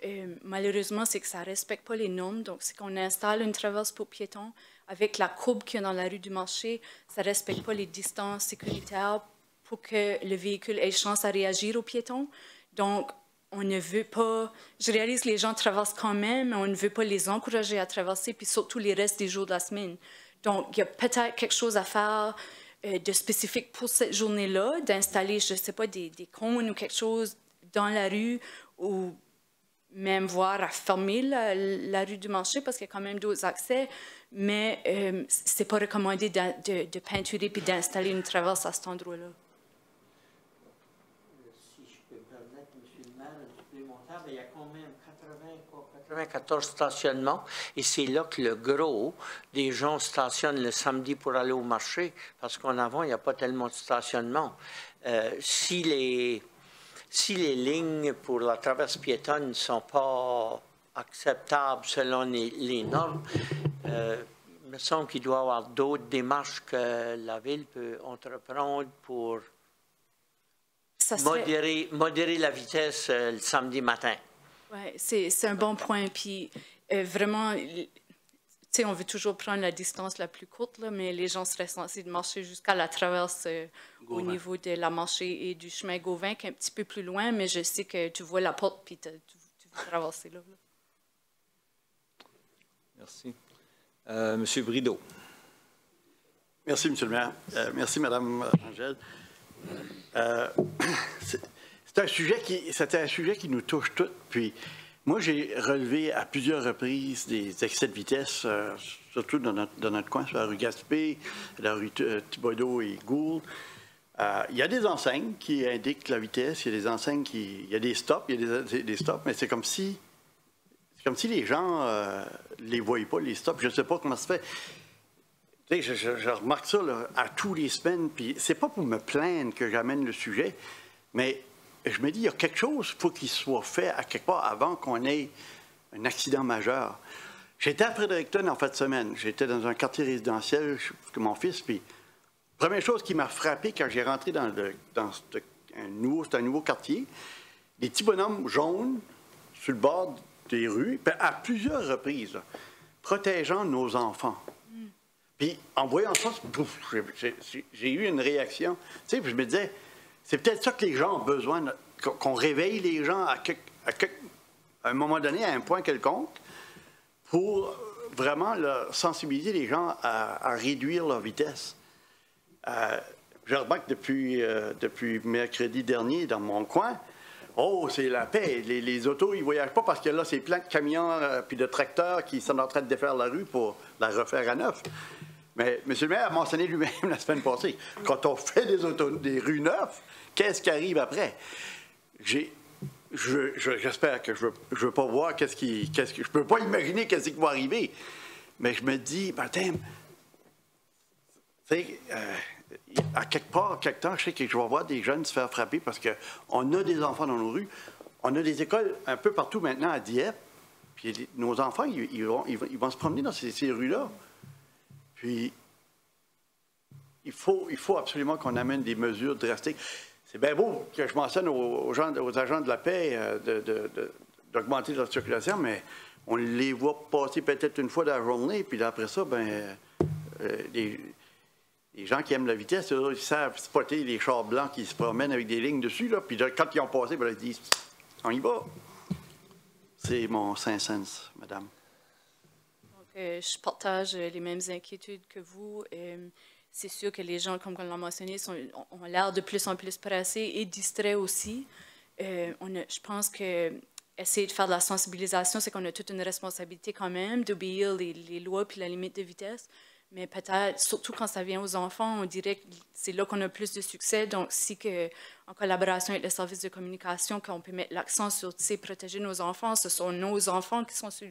Malheureusement, c'est que ça ne respecte pas les normes. Donc, c'est qu'on installe une traverse pour piétons avec la courbe qu'il y a dans la rue du marché. Ça ne respecte pas les distances sécuritaires pour que le véhicule ait chance à réagir aux piétons. Donc, on ne veut pas... Je réalise que les gens traversent quand même, mais on ne veut pas les encourager à traverser, puis surtout les restes des jours de la semaine. Donc, il y a peut-être quelque chose à faire de spécifique pour cette journée-là, d'installer, je ne sais pas, des cônes ou quelque chose dans la rue, ou même voir à fermer la rue du marché, parce qu'il y a quand même d'autres accès, mais ce n'est pas recommandé de peinturer puis d'installer une traverse à cet endroit-là. Si je peux me permettre, M. le maire, un supplémentaire, il y a quand même 94 stationnements, et c'est là que le gros des gens stationnent le samedi pour aller au marché, parce qu'en avant, il n'y a pas tellement de stationnement. Si les lignes pour la traverse piétonne ne sont pas acceptables selon les normes, il me semble qu'il doit y avoir d'autres démarches que la Ville peut entreprendre pour modérer la vitesse le samedi matin. Oui, c'est un bon point. Puis vraiment, tu sais, on veut toujours prendre la distance la plus courte, là, mais les gens seraient censés de marcher jusqu'à la traverse au niveau de la marché et du chemin Gauvin, qui est un petit peu plus loin, mais je sais que tu vois la porte puis tu veux traverser là. Merci. Monsieur Brideau. Merci, M. le maire. Merci, Mme Angèle. C'était un sujet qui nous touche tous. Puis, moi, j'ai relevé à plusieurs reprises des excès de vitesse, surtout dans notre coin, sur la rue Gaspé, la rue Thibodeau et Gould. Il y a des enseignes qui indiquent la vitesse, il y a des enseignes il y a des stops, des stops, mais c'est comme si les gens ne les voyaient pas, les stops. Je ne sais pas comment ça se fait. Tu sais, je remarque ça là, à tous les semaines, puis c'est pas pour me plaindre que j'amène le sujet, mais je me dis, il y a quelque chose qu'il faut qu'il soit fait à quelque part avant qu'on ait un accident majeur. J'étais à Fredericton en fin de semaine. J'étais dans un quartier résidentiel avec mon fils, puis la première chose qui m'a frappé quand j'ai rentré c'est un nouveau quartier, des petits bonhommes jaunes sur le bord des rues, à plusieurs reprises, là, protégeant nos enfants. Puis en voyant ça, j'ai eu une réaction. Tu sais, puis je me disais, c'est peut-être ça que les gens ont besoin, qu'on réveille les gens à un moment donné, à un point quelconque, pour vraiment sensibiliser les gens à réduire leur vitesse. Je remarque depuis mercredi dernier, dans mon coin, c'est la paix. Les autos, ils ne voyagent pas parce que là, c'est plein de camions puis de tracteurs qui sont en train de défaire la rue pour la refaire à neuf. Mais M. le maire a mentionné lui-même la semaine passée, quand on fait des rues neuves, qu'est-ce qui arrive après? J'espère que je ne veux pas voir je peux pas imaginer qu'est-ce qui va arriver. Mais je me dis, tu sais, à quelque temps, je sais que je vais voir des jeunes se faire frapper parce qu'on a des enfants dans nos rues. On a des écoles un peu partout maintenant à Dieppe. Puis nos enfants, ils vont se promener dans ces rues-là. Puis, il faut absolument qu'on amène des mesures drastiques. C'est bien beau que je mentionne aux agents de la paix d'augmenter leur circulation, mais on les voit passer peut-être une fois dans la journée, puis après ça, les gens qui aiment la vitesse, ils savent spotter les chars blancs qui se promènent avec des lignes dessus, là, puis quand ils ont passé, ils disent « on y va ». C'est mon 5 cents, madame. Je partage les mêmes inquiétudes que vous. C'est sûr que les gens, comme on l'a mentionné, ont l'air de plus en plus pressés et distraits aussi. Je pense que essayer de faire de la sensibilisation, c'est qu'on a toute une responsabilité quand même d'obéir les lois puis la limite de vitesse. Mais peut-être, surtout quand ça vient aux enfants, on dirait que c'est là qu'on a plus de succès. Donc, en collaboration avec le service de communication, qu'on peut mettre l'accent sur protéger nos enfants, ce sont nos enfants qui sont sur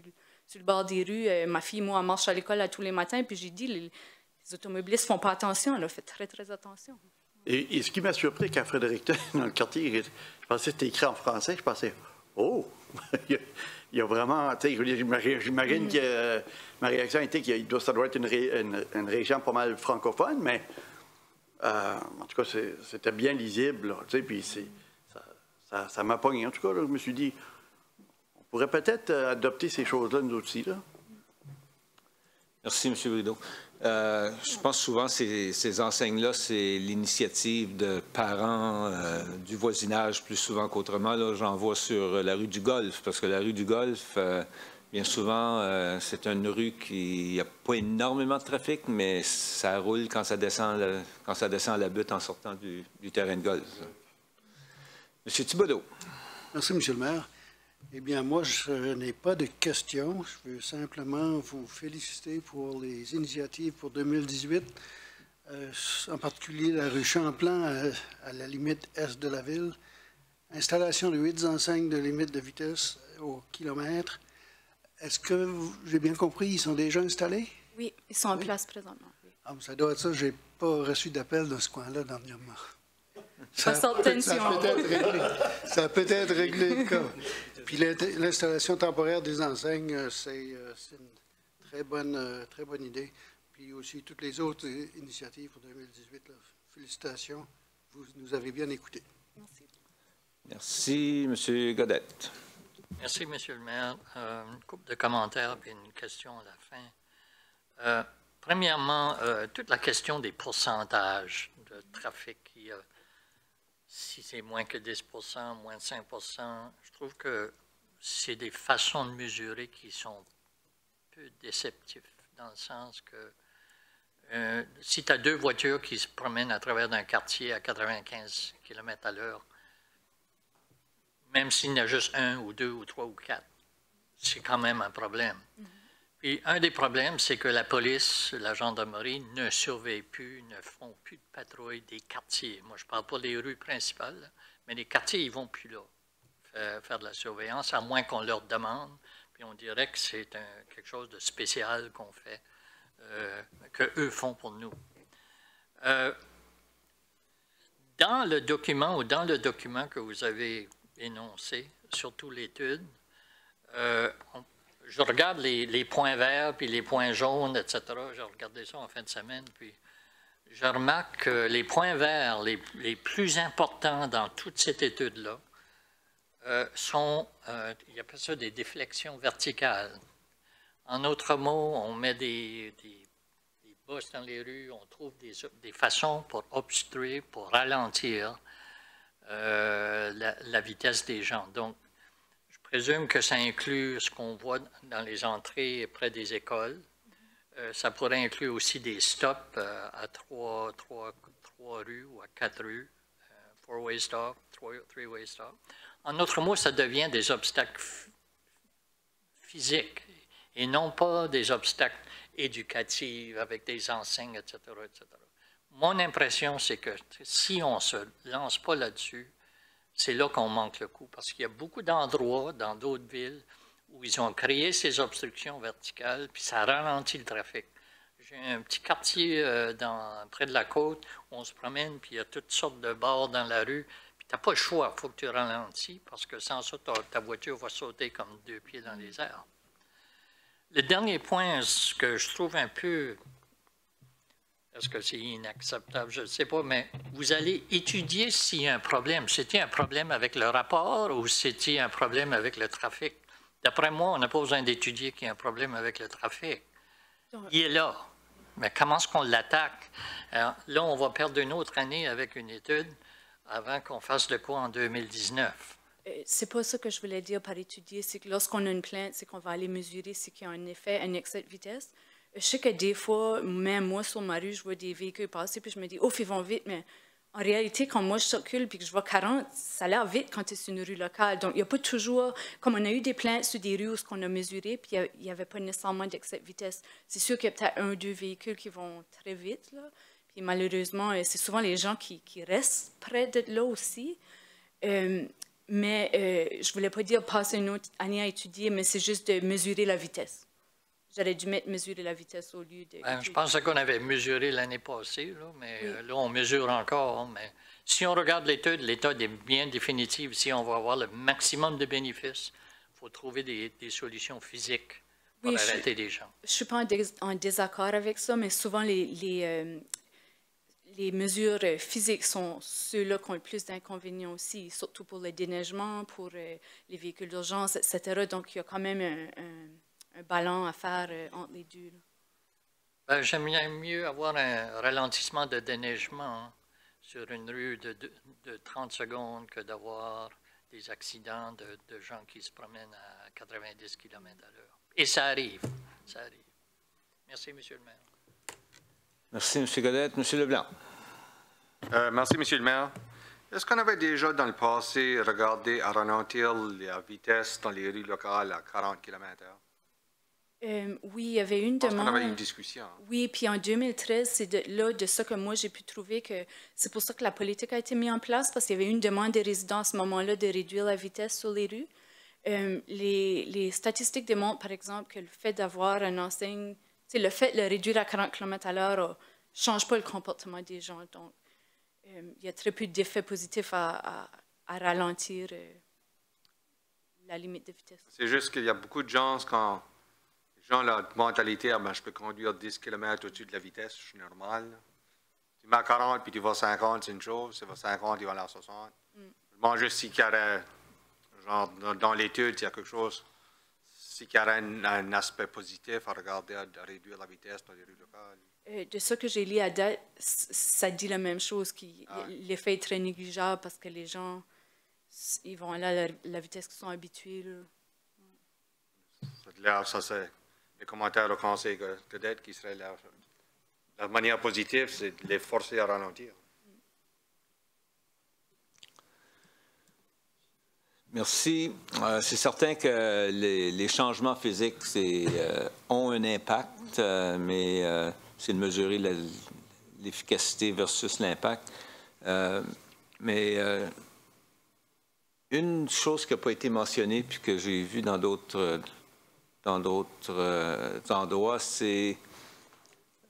le bord des rues. Ma fille, moi, elle marche à l'école tous les matins, puis j'ai dit, les automobilistes ne font pas attention. Elle a fait très, très attention. Et ce qui m'a surpris qu'à Fredericton, dans le quartier, je pensais que c'était écrit en français, je pensais, il y a vraiment, tu sais, j'imagine que ma réaction était que ça doit être une région pas mal francophone, mais En tout cas, c'était bien lisible, là, tu sais, puis ça m'a pogné. En tout cas, là, je me suis dit, on pourrait peut-être adopter ces choses-là, nous aussi, là. Merci, M. Brideau. Je pense souvent que ces enseignes-là, c'est l'initiative de parents du voisinage plus souvent qu'autrement. Là, j'en vois sur la rue du Golfe, parce que la rue du Golfe, bien souvent, c'est une rue qui n'y a pas énormément de trafic, mais ça roule quand ça descend à la butte en sortant du terrain de golf. M. Thibodeau. Merci, M. le maire. Eh bien, moi, je n'ai pas de questions. Je veux simplement vous féliciter pour les initiatives pour 2018, en particulier la rue Champlain à la limite est de la ville, installation de 8 enseignes de limite de vitesse au kilomètre. Est-ce que, j'ai bien compris, ils sont déjà installés? Oui, ils sont en place présentement. Oui. Ah, ça doit être ça. Je n'ai pas reçu d'appel de ce coin-là dernièrement. Ça peut être réglé le cas. Puis l'installation temporaire des enseignes, c'est une très bonne idée. Puis aussi toutes les autres initiatives pour 2018. Là. Félicitations. Vous nous avez bien écoutés. Merci. Merci, M. Godette. Merci, M. le maire. Une couple de commentaires puis une question à la fin. Premièrement, toute la question des pourcentages de trafic. Si c'est moins que 10 moins de 5 je trouve que c'est des façons de mesurer qui sont un peu déceptives, dans le sens que si tu as 2 voitures qui se promènent à travers d'un quartier à 95 km à l'heure, même s'il y en a juste 1 ou 2 ou 3 ou 4, c'est quand même un problème. Puis un des problèmes, c'est que la police, la gendarmerie ne surveille plus, ne font plus de patrouille des quartiers. Moi, je ne parle pas des rues principales, là, mais les quartiers, ils ne vont plus là faire de la surveillance, à moins qu'on leur demande. Puis on dirait que c'est quelque chose de spécial qu'on fait, qu'eux font pour nous. Dans le document ou dans le document que vous avez énoncé, surtout l'étude, je regarde les points verts puis les points jaunes, etc. J'ai regardé ça en fin de semaine, puis je remarque que les points verts les plus importants dans toute cette étude-là sont, il appelle ça des déflexions verticales. En d'autres mots, on met des bosses dans les rues, on trouve des façons pour obstruer, pour ralentir la vitesse des gens. Donc, je présume que ça inclut ce qu'on voit dans les entrées près des écoles. Ça pourrait inclure aussi des stops à 3 rues ou à 4 rues, 4-way stop, 3-way stop. En d'autres mots, ça devient des obstacles physiques et non pas des obstacles éducatifs avec des enseignes, etc., etc. Mon impression, c'est que si on ne se lance pas là-dessus, c'est là qu'on manque le coup, parce qu'il y a beaucoup d'endroits dans d'autres villes où ils ont créé ces obstructions verticales, puis ça ralentit le trafic. J'ai un petit quartier près de la côte où on se promène, puis il y a toutes sortes de bords dans la rue, puis tu n'as pas le choix, il faut que tu ralentis, parce que sans ça, ta voiture va sauter comme 2 pieds dans les airs. Le dernier point, ce que je trouve un peu... Est-ce que c'est inacceptable? Je ne sais pas, mais vous allez étudier s'il y a un problème. C'est-il un problème avec le rapport ou c'est-il un problème avec le trafic? D'après moi, on n'a pas besoin d'étudier qu'il y a un problème avec le trafic. Il est là. Mais comment est-ce qu'on l'attaque? Alors, là, on va perdre une autre année avec une étude avant qu'on fasse de quoi en 2019. C'est pas ça que je voulais dire par étudier. C'est que lorsqu'on a une plainte, c'est qu'on va aller mesurer ce qu'il y a un effet, un excès de vitesse. Je sais que des fois, même moi, sur ma rue, je vois des véhicules passer, puis je me dis, oh, ils vont vite, mais en réalité, quand moi, je circule puis que je vois 40, ça a l'air vite quand c'est une rue locale. Donc, il n'y a pas toujours, comme on a eu des plaintes sur des rues où on a mesuré, puis il n'y avait pas nécessairement d'excès de vitesse. C'est sûr qu'il y a peut-être 1 ou 2 véhicules qui vont très vite, là. Puis malheureusement, c'est souvent les gens qui restent près de là aussi. Mais je ne voulais pas dire passer une autre année à étudier, mais c'est juste de mesurer la vitesse. J'aurais dû mesurer la vitesse au lieu de... Je pensais qu'on avait mesuré l'année passée, là, mais oui. Là, on mesure encore. Mais si on regarde l'étude est bien définitive. Si on va avoir le maximum de bénéfices, il faut trouver des solutions physiques pour arrêter les gens. Je ne suis pas en désaccord avec ça, mais souvent, les les mesures physiques sont ceux-là qui ont le plus d'inconvénients aussi, surtout pour le déneigement, pour les véhicules d'urgence, etc. Donc, il y a quand même un ballon à faire entre les deux. J'aimerais mieux avoir un ralentissement de déneigement sur une rue de 30 secondes que d'avoir des accidents de gens qui se promènent à 90 km/h. Et ça arrive, ça arrive. Merci, M. le maire. Merci, M. Godette. M. Leblanc. Merci, M. le maire. Est-ce qu'on avait déjà, dans le passé, regardé à ralentir la vitesse dans les rues locales à 40 km/h? Oui, il y avait une demande. On avait une discussion. Oui, puis en 2013, c'est de ça que moi j'ai pu trouver que c'est pour ça que la politique a été mise en place, parce qu'il y avait une demande des résidents à ce moment-là de réduire la vitesse sur les rues. Les statistiques démontrent, par exemple, que le fait d'avoir une enseigne, le fait de le réduire à 40 km/h ne change pas le comportement des gens. Donc, il y a très peu d'effets positifs à ralentir la limite de vitesse. C'est juste qu'il y a beaucoup de gens quand les gens, la mentalité, je peux conduire 10 km au-dessus de la vitesse, je suis normal. Tu mets à 40 puis tu vas à 50, c'est une chose. Tu vas à 50, tu vas à 60. Je demande juste s'il y aurait, genre, dans l'étude, il y a quelque chose, s'il y aurait un aspect positif à regarder, à réduire la vitesse dans les rues locales. De ce que j'ai lu à date, ça dit la même chose. L'effet est très négligeable parce que les gens, ils vont aller à la vitesse qu'ils sont habitués. Ça c'est les commentaires au conseil Godette qui serait la manière positive, c'est de les forcer à ralentir. Merci. C'est certain que les changements physiques ont un impact, mais c'est de mesurer l'efficacité versus l'impact. Mais une chose qui n'a pas été mentionnée puis que j'ai vue dans d'autres endroits, c'est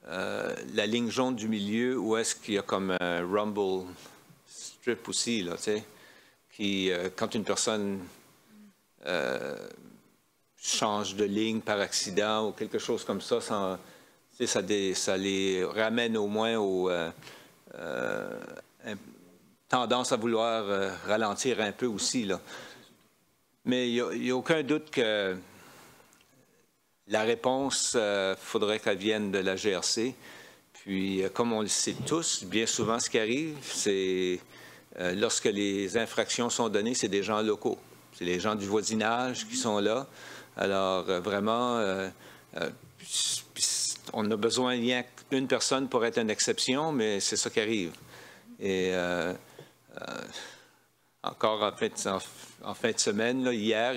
la ligne jaune du milieu où est-ce qu'il y a comme un rumble strip aussi, là, tu sais, qui, quand une personne change de ligne par accident ou quelque chose comme ça, ça les ramène au moins tendance à vouloir ralentir un peu aussi, là. Mais il n'y a aucun doute que la réponse, faudrait qu'elle vienne de la GRC. Puis, comme on le sait tous, bien souvent, ce qui arrive, c'est lorsque les infractions sont données, c'est des gens locaux. C'est les gens du voisinage qui sont là. Alors, vraiment, on a besoin rien qu'une personne pour être une exception, mais c'est ça qui arrive. Et encore en fin de semaine, là, hier,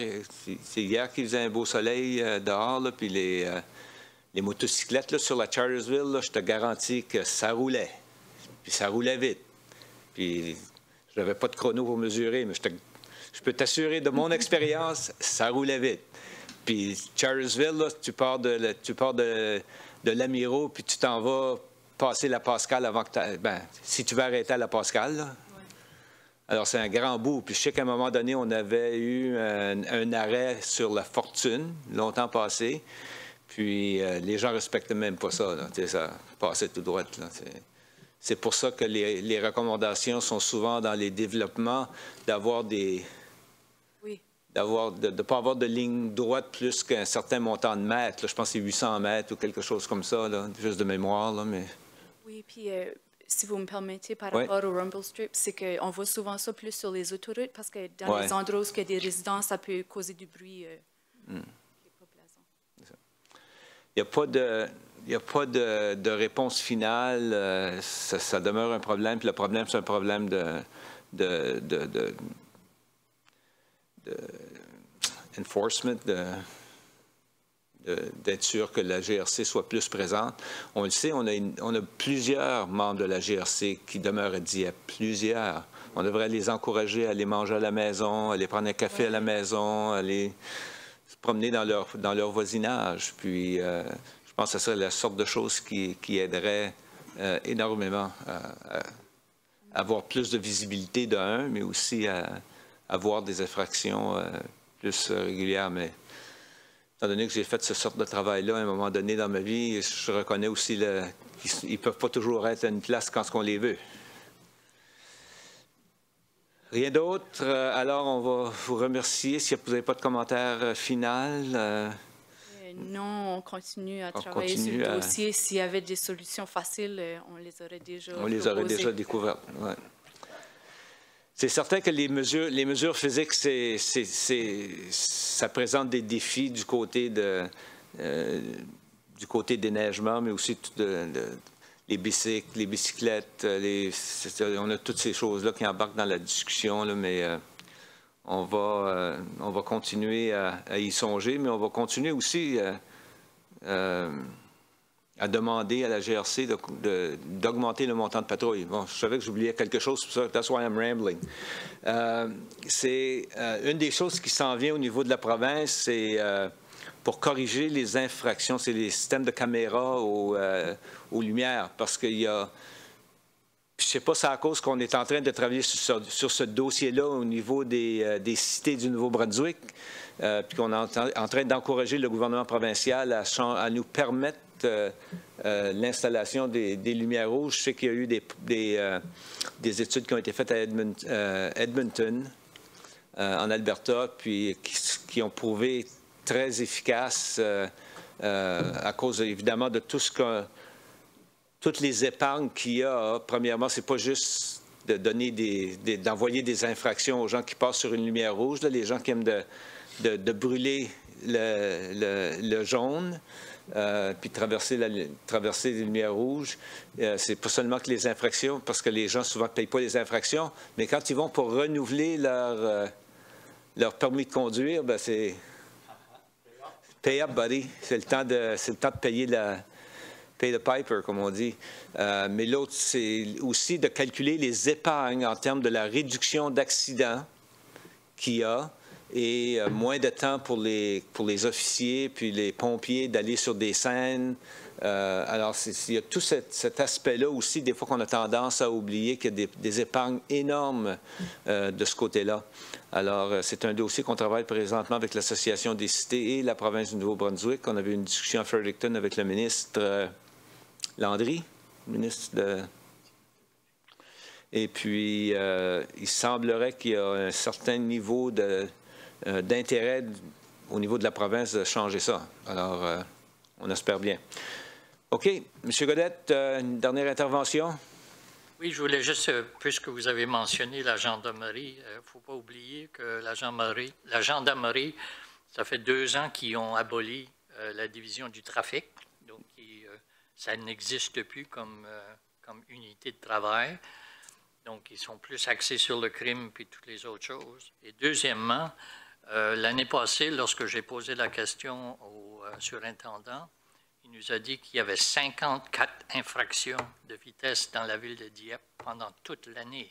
c'est hier qu'il faisait un beau soleil dehors, là, puis les motocyclettes là, sur la Chartersville, là, je te garantis que ça roulait. Puis ça roulait vite. Puis je n'avais pas de chrono pour mesurer, mais je peux t'assurer de mon expérience, ça roulait vite. Puis Chartersville, là, tu pars de l'Amiraux, puis tu t'en vas passer la Pascale avant que si tu veux arrêter à la Pascale, là. Alors, c'est un grand bout. Puis je sais qu'à un moment donné, on avait eu un arrêt sur la Fortune, longtemps passé. Puis les gens ne respectaient même pas ça, là. Ça passait tout droit, là. C'est pour ça que les recommandations sont souvent dans les développements d'avoir de ne pas avoir de ligne droite plus qu'un certain montant de mètres. Là, je pense que c'est 800 mètres ou quelque chose comme ça, là, juste de mémoire. Là, mais... Oui, puis si vous me permettez, par rapport au rumble strip, c'est qu'on voit souvent ça plus sur les autoroutes parce que dans les endroits où il y a des résidents, ça peut causer du bruit qui n'est pas plaisant. Il n'y a pas de réponse finale. Ça demeure un problème. Puis le problème, c'est un problème enforcement, d'être sûr que la GRC soit plus présente. On le sait, on a plusieurs membres de la GRC qui demeurent à Dieppe, plusieurs. On devrait les encourager à aller manger à la maison, à aller prendre un café à la maison, à aller se promener dans leur voisinage. Puis, je pense que ce serait la sorte de choses qui aiderait énormément à avoir plus de visibilité d'un, mais aussi à avoir des infractions plus régulières. Mais étant donné que j'ai fait ce sorte de travail-là à un moment donné dans ma vie, je reconnais aussi qu'ils ne peuvent pas toujours être à une place quand on les veut. Rien d'autre. Alors, on va vous remercier. Si vous n'avez pas de commentaire final. Non, on continue à travailler sur le dossier. S'il y avait des solutions faciles, on les aurait déjà découvertes. Ouais. C'est certain que les mesures physiques, ça présente des défis du côté des neigements, mais aussi les bicyclettes, on a toutes ces choses-là qui embarquent dans la discussion, là, mais on va continuer à y songer, mais on va continuer aussi à demander à la GRC d'augmenter le montant de patrouille. Bon, je savais que j'oubliais quelque chose, c'est pour ça, that's why I'm rambling. C'est une des choses qui s'en vient au niveau de la province, c'est pour corriger les infractions, c'est les systèmes de caméras aux lumières, parce qu'il y a... Je ne sais pas, c'est à cause qu'on est en train de travailler sur ce dossier-là au niveau des cités du Nouveau-Brunswick, puis qu'on est en train d'encourager le gouvernement provincial à nous permettre l'installation des lumières rouges. Je sais qu'il y a eu des études qui ont été faites à Edmonton, en Alberta, puis qui ont prouvé très efficaces à cause, évidemment, de toutes les épargnes qu'il y a. Premièrement, c'est pas juste d'envoyer des infractions aux gens qui passent sur une lumière rouge, là, les gens qui aiment de brûler le jaune, puis traverser les lumières rouges. C'est pas seulement que les infractions, parce que les gens souvent ne payent pas les infractions, mais quand ils vont pour renouveler leur permis de conduire, ben c'est pay up, buddy. C'est le temps de payer pay the piper, comme on dit. Mais l'autre, c'est aussi de calculer les épargnes en termes de la réduction d'accidents qu'il y a et moins de temps pour les officiers puis les pompiers d'aller sur des scènes. Alors, il y a tout cet aspect-là aussi, des fois qu'on a tendance à oublier qu'il y a des épargnes énormes de ce côté-là. Alors, c'est un dossier qu'on travaille présentement avec l'Association des cités et la province du Nouveau-Brunswick. On avait une discussion à Fredericton avec le ministre Landry, ministre de... Et puis, il semblerait qu'il y a un certain niveau d'intérêt au niveau de la province de changer ça. Alors, on espère bien. OK. M. Godette, une dernière intervention? Oui, je voulais juste, puisque vous avez mentionné la gendarmerie, il ne faut pas oublier que la gendarmerie, ça fait 2 ans qu'ils ont aboli la division du trafic. Donc, ça n'existe plus comme unité de travail. Donc, ils sont plus axés sur le crime puis toutes les autres choses. Et deuxièmement, l'année passée, lorsque j'ai posé la question au surintendant, il nous a dit qu'il y avait 54 infractions de vitesse dans la ville de Dieppe pendant toute l'année,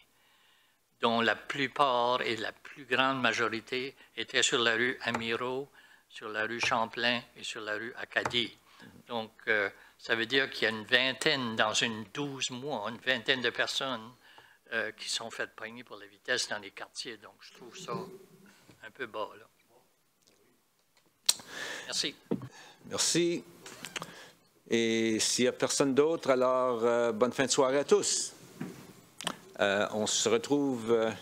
dont la plupart et la plus grande majorité étaient sur la rue Amiraux, sur la rue Champlain et sur la rue Acadie. Donc, ça veut dire qu'il y a une vingtaine, dans 12 mois, une vingtaine de personnes qui sont faites pogner pour la vitesse dans les quartiers. Donc, je trouve ça un peu bas, là. Merci. Merci. Et s'il n'y a personne d'autre, alors bonne fin de soirée à tous. On se retrouve